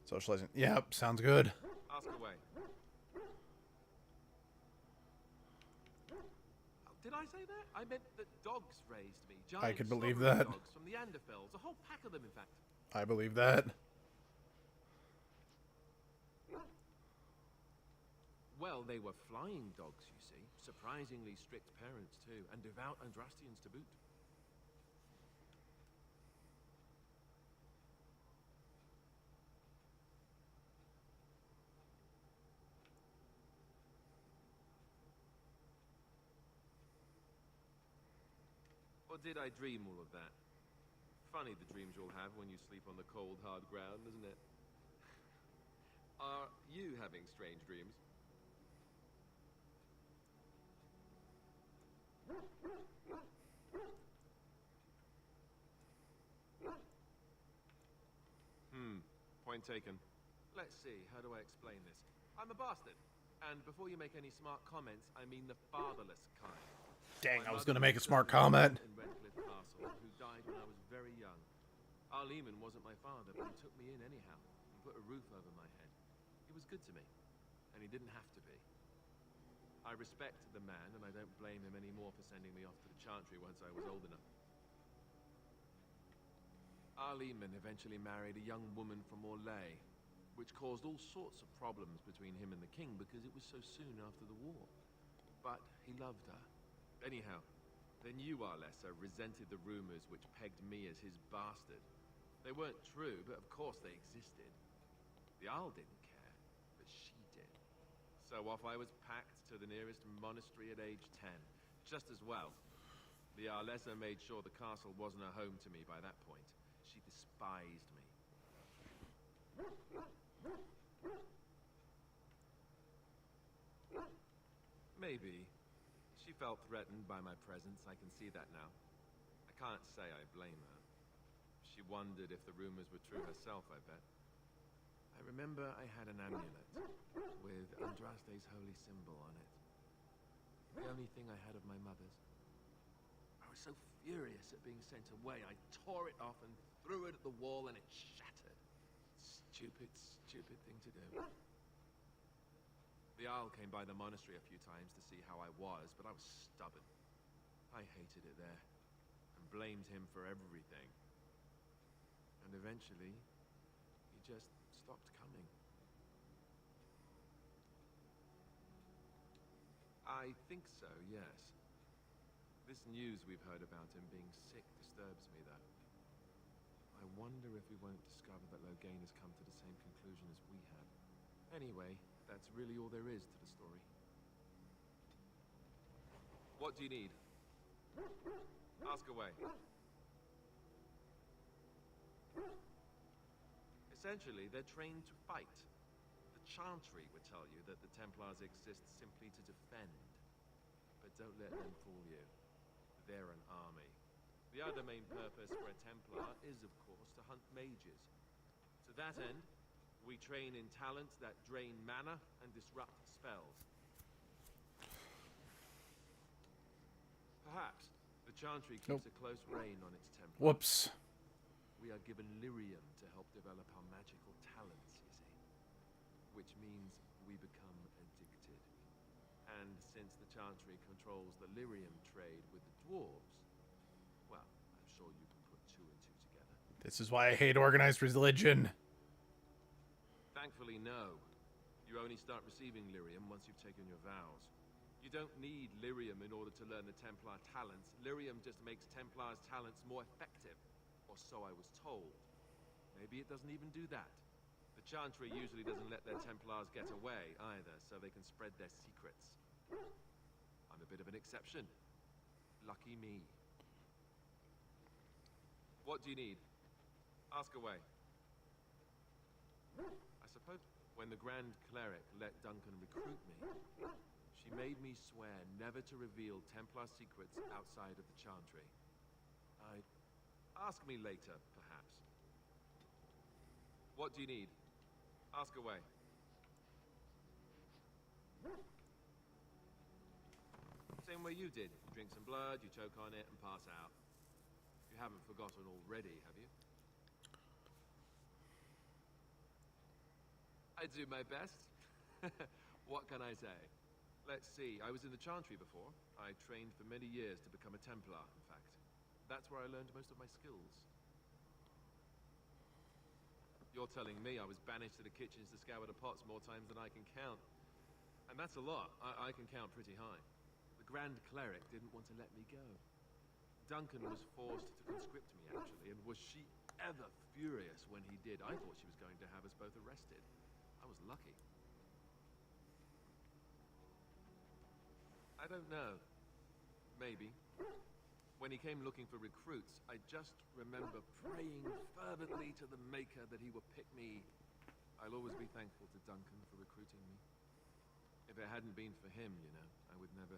Socializing. Yep, sounds good. Ask away. Did I say that? I meant that dogs raised me. Giant I could believe slobbering that. Dogs from the Anderfells. A whole pack of them, in fact. I believe that. Well, they were flying dogs, you see. Surprisingly strict parents, too. And devout Andrastians to boot. Or did I dream all of that? Funny the dreams you'll have when you sleep on the cold, hard ground, isn't it? Are you having strange dreams? Point taken. Let's see, how do I explain this? I'm a bastard. And before you make any smart comments, I mean the fatherless kind. Dang, My I was mother going to make a was smart in comment. Redcliffe Castle, who died when I was very young. Arleman wasn't my father, but he took me in anyhow and put a roof over my head. He was good to me, and he didn't have to be. I respect the man, and I don't blame him anymore for sending me off to the Chantry once I was old enough. Arleman eventually married a young woman from Orlais, which caused all sorts of problems between him and the king because it was so soon after the war. But he loved her. Anyhow, then you, Arlessa, resented the rumors which pegged me as his bastard. They weren't true, but of course they existed. The Arl didn't care, but she did. So off I was packed to the nearest monastery at age 10. Just as well. The Arlessa made sure the castle wasn't a home to me by that point. She despised me. Maybe. She felt threatened by my presence, I can see that now. I can't say I blame her. She wondered if the rumors were true herself, I bet. I remember I had an amulet with Andraste's holy symbol on it. The only thing I had of my mother's. I was so furious at being sent away, I tore it off and threw it at the wall and it shattered. Stupid, stupid thing to do. The Arl came by the monastery a few times to see how I was, but I was stubborn. I hated it there, and blamed him for everything. And eventually, he just stopped coming. I think so, yes. This news we've heard about him being sick disturbs me, though. I wonder if we won't discover that Loghain has come to the same conclusion as we have. Anyway, that's really all there is to the story. What do you need? Ask away. Essentially, they're trained to fight. The Chantry would tell you that the Templars exist simply to defend. But don't let them fool you. They're an army. The other main purpose for a Templar is, of course, to hunt mages. To that end, we train in talents that drain mana and disrupt spells. Perhaps the Chantry keeps a close rein on its Templars. Whoops. We are given lyrium to help develop our magical talents, you see. Which means we become addicted. And since the Chantry controls the lyrium trade with the dwarves, well, I'm sure you can put two and two together. This is why I hate organized religion. Thankfully, no. You only start receiving lyrium once you've taken your vows. You don't need lyrium in order to learn the Templar talents. Lyrium just makes Templar's talents more effective. Or so I was told. Maybe it doesn't even do that. The Chantry usually doesn't let their Templars get away, either, so they can spread their secrets. I'm a bit of an exception. Lucky me. What do you need? Ask away. I suppose when the Grand Cleric let Duncan recruit me, she made me swear never to reveal Templar secrets outside of the Chantry. Ask me later, perhaps. What do you need? Ask away. Same way you did. You drink some blood, you choke on it, and pass out. You haven't forgotten already, have you? I do my best. What can I say? Let's see, I was in the Chantry before. I trained for many years to become a Templar, in fact. That's where I learned most of my skills. You're telling me I was banished to the kitchens to scour the pots more times than I can count. And that's a lot. I can count pretty high. The Grand Cleric didn't want to let me go. Duncan was forced to conscript me, actually, and was she ever furious when he did. I thought she was going to have us both arrested. I was lucky. I don't know. Maybe. When he came looking for recruits, I just remember praying fervently to the Maker that he would pick me. I'll always be thankful to Duncan for recruiting me. If it hadn't been for him, you know, I wouldn't have.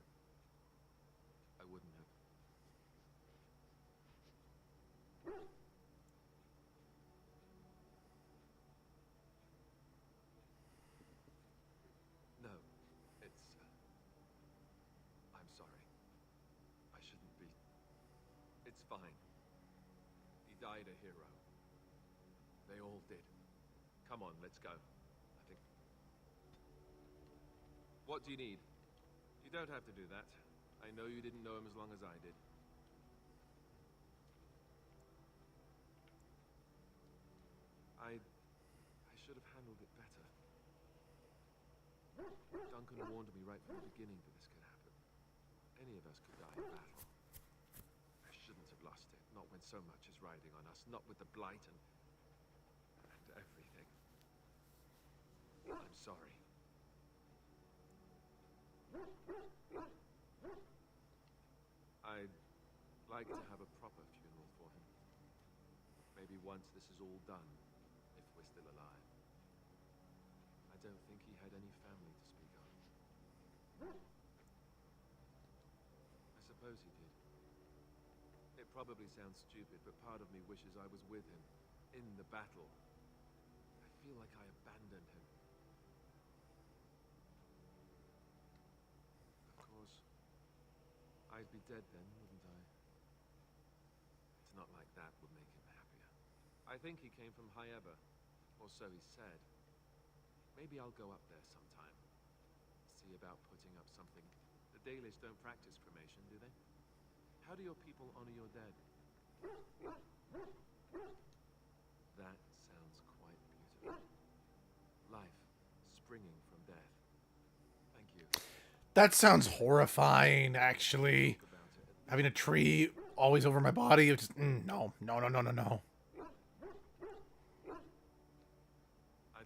No, I'm sorry. I shouldn't be. It's fine. He died a hero. They all did. Come on, let's go. I think... What do you need? You don't have to do that. I know you didn't know him as long as I did. I should have handled it better. Duncan warned me right from the beginning that this could happen. Any of us could die in battle. I shouldn't have lost it, not when so much is riding on us, not with the Blight and everything. I'm sorry. I'd like to have a proper funeral for him. Maybe once this is all done, if we're still alive. I don't think he had any family to speak of. I suppose he did. It probably sounds stupid, but part of me wishes I was with him, in the battle. I feel like I abandoned him. Of course, I'd be dead then, wouldn't I? It's not like that would make him happier. I think he came from Hyeba, or so he said. Maybe I'll go up there sometime. See about putting up something. The Dalish don't practice cremation, do they? How do your people honor your dead? That sounds quite beautiful. Life springing from death. Thank you. That sounds horrifying, actually. Having a tree always over my body. Just, no. I'd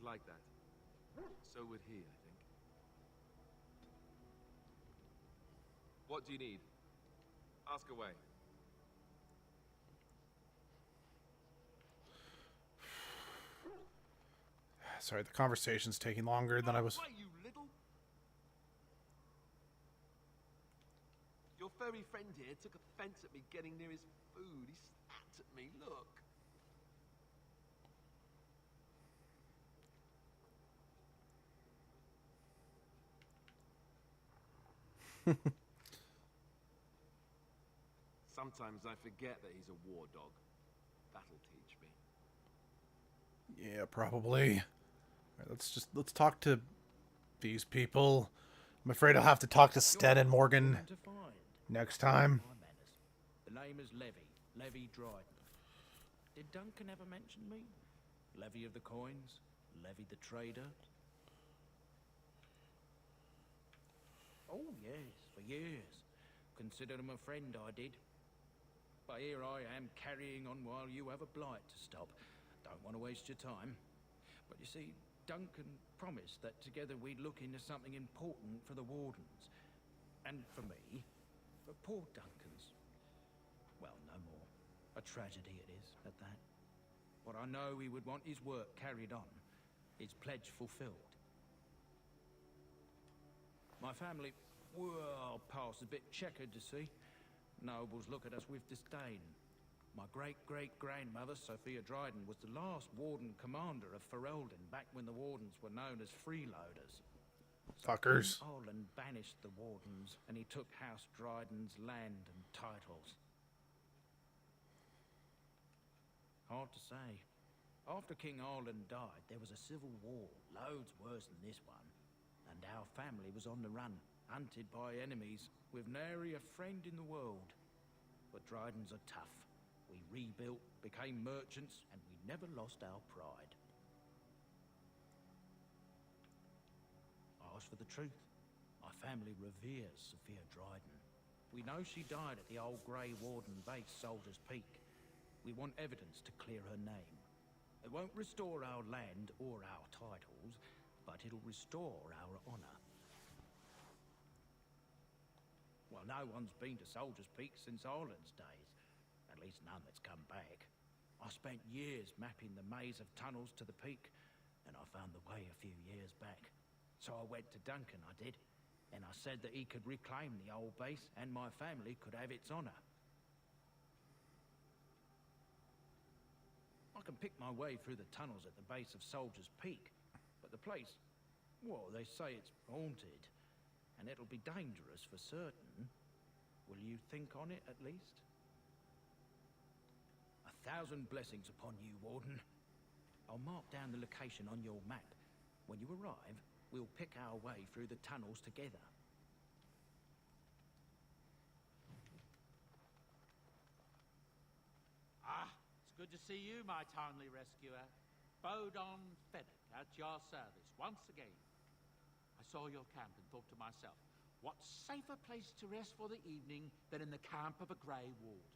like that. So would he, I think. What do you need? Ask away. Sorry, the conversation's taking longer than I was... Why, you little... Your furry friend here took offense at me getting near his food. He snapped at me, look. Sometimes I forget that he's a war dog. That'll teach me. Yeah, probably. All right, let's talk to these people. I'm afraid I'll have to talk to Sten and Morgan next time. The name is Levy Dryden. Did Duncan ever mention me? Levy of the coins? Levy the trader? Oh, yes, for years. Considered him a friend, I did. But here I am carrying on while you have a blight to stop. Don't want to waste your time. But you see, Duncan promised that together we'd look into something important for the Wardens. And for me. For poor Duncan's. Well, no more. A tragedy it is, at that. But I know he would want his work carried on. His pledge fulfilled. My family, well, past a bit checkered, to see. Nobles look at us with disdain. My great-great-grandmother, Sophia Dryden, was the last Warden commander of Ferelden back when the Wardens were known as freeloaders. Fuckers. So King Orlan banished the Wardens, and he took House Dryden's land and titles. Hard to say. After King Orlan died, there was a civil war, loads worse than this one. And our family was on the run, hunted by enemies, with nary a friend in the world. But Drydens are tough. We rebuilt, became merchants, and we never lost our pride. Ask for the truth. My family reveres Sophia Dryden. We know she died at the old Grey Warden base, Soldier's Peak. We want evidence to clear her name. It won't restore our land or our titles, but it'll restore our honor. Well, no one's been to Soldier's Peak since Orlan's days. At least none that's come back. I spent years mapping the maze of tunnels to the peak, and I found the way a few years back. So I went to Duncan, I did, and I said that he could reclaim the old base and my family could have its honor. I can pick my way through the tunnels at the base of Soldier's Peak, but the place, well, they say it's haunted, and it'll be dangerous for certain. Will you think on it, at least? 1,000 blessings upon you, Warden. I'll mark down the location on your map. When you arrive, we'll pick our way through the tunnels together. Ah, it's good to see you, my timely rescuer. Bodon Fennec, at your service, once again. I saw your camp and thought to myself, what safer place to rest for the evening than in the camp of a Grey Warden?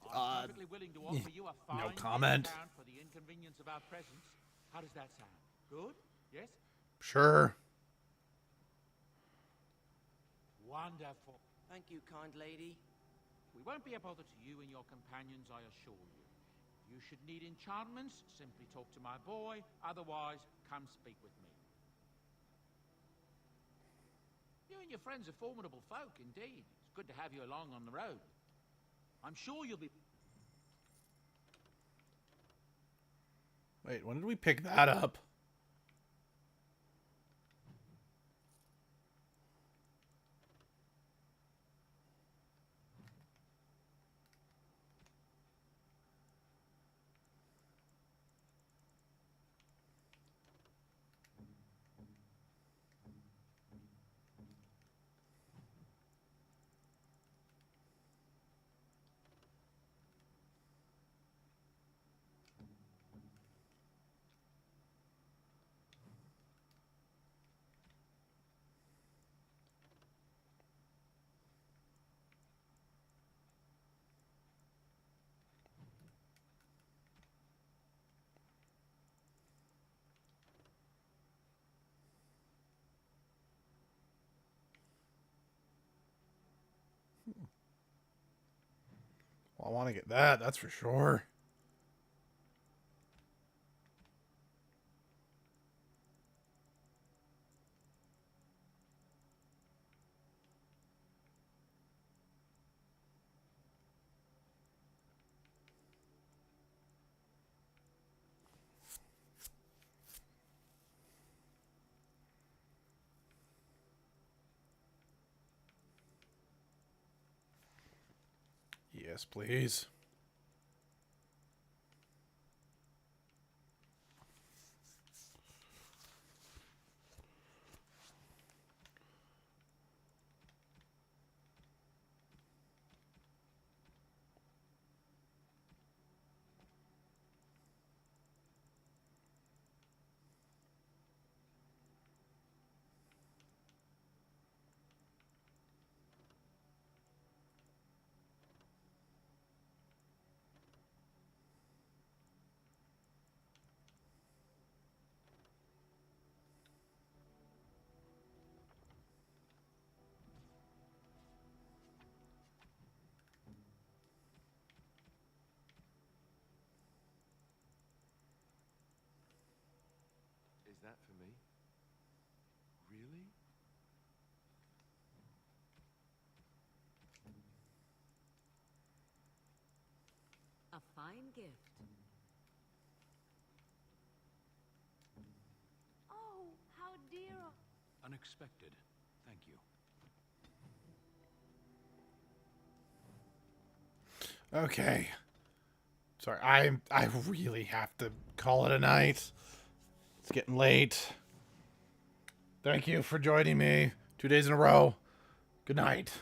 I'm perfectly willing to offer you a fine comment. discount for the inconvenience of our presence. How does that sound? Good? Yes? Sure. Wonderful. Thank you, kind lady. We won't be a bother to you and your companions, I assure you. If you should need enchantments, simply talk to my boy. Otherwise, come speak with me. You and your friends are formidable folk, indeed. It's good to have you along on the road. I'm sure you'll be... Wait, when did we pick that up? Well, I want to get that, that's for sure. Yes, please. Is that for me? Really? A fine gift. Oh, how dear of... Unexpected. Thank you. Okay. Sorry, I really have to call it a night. It's getting late. Thank you for joining me 2 days in a row. Good night.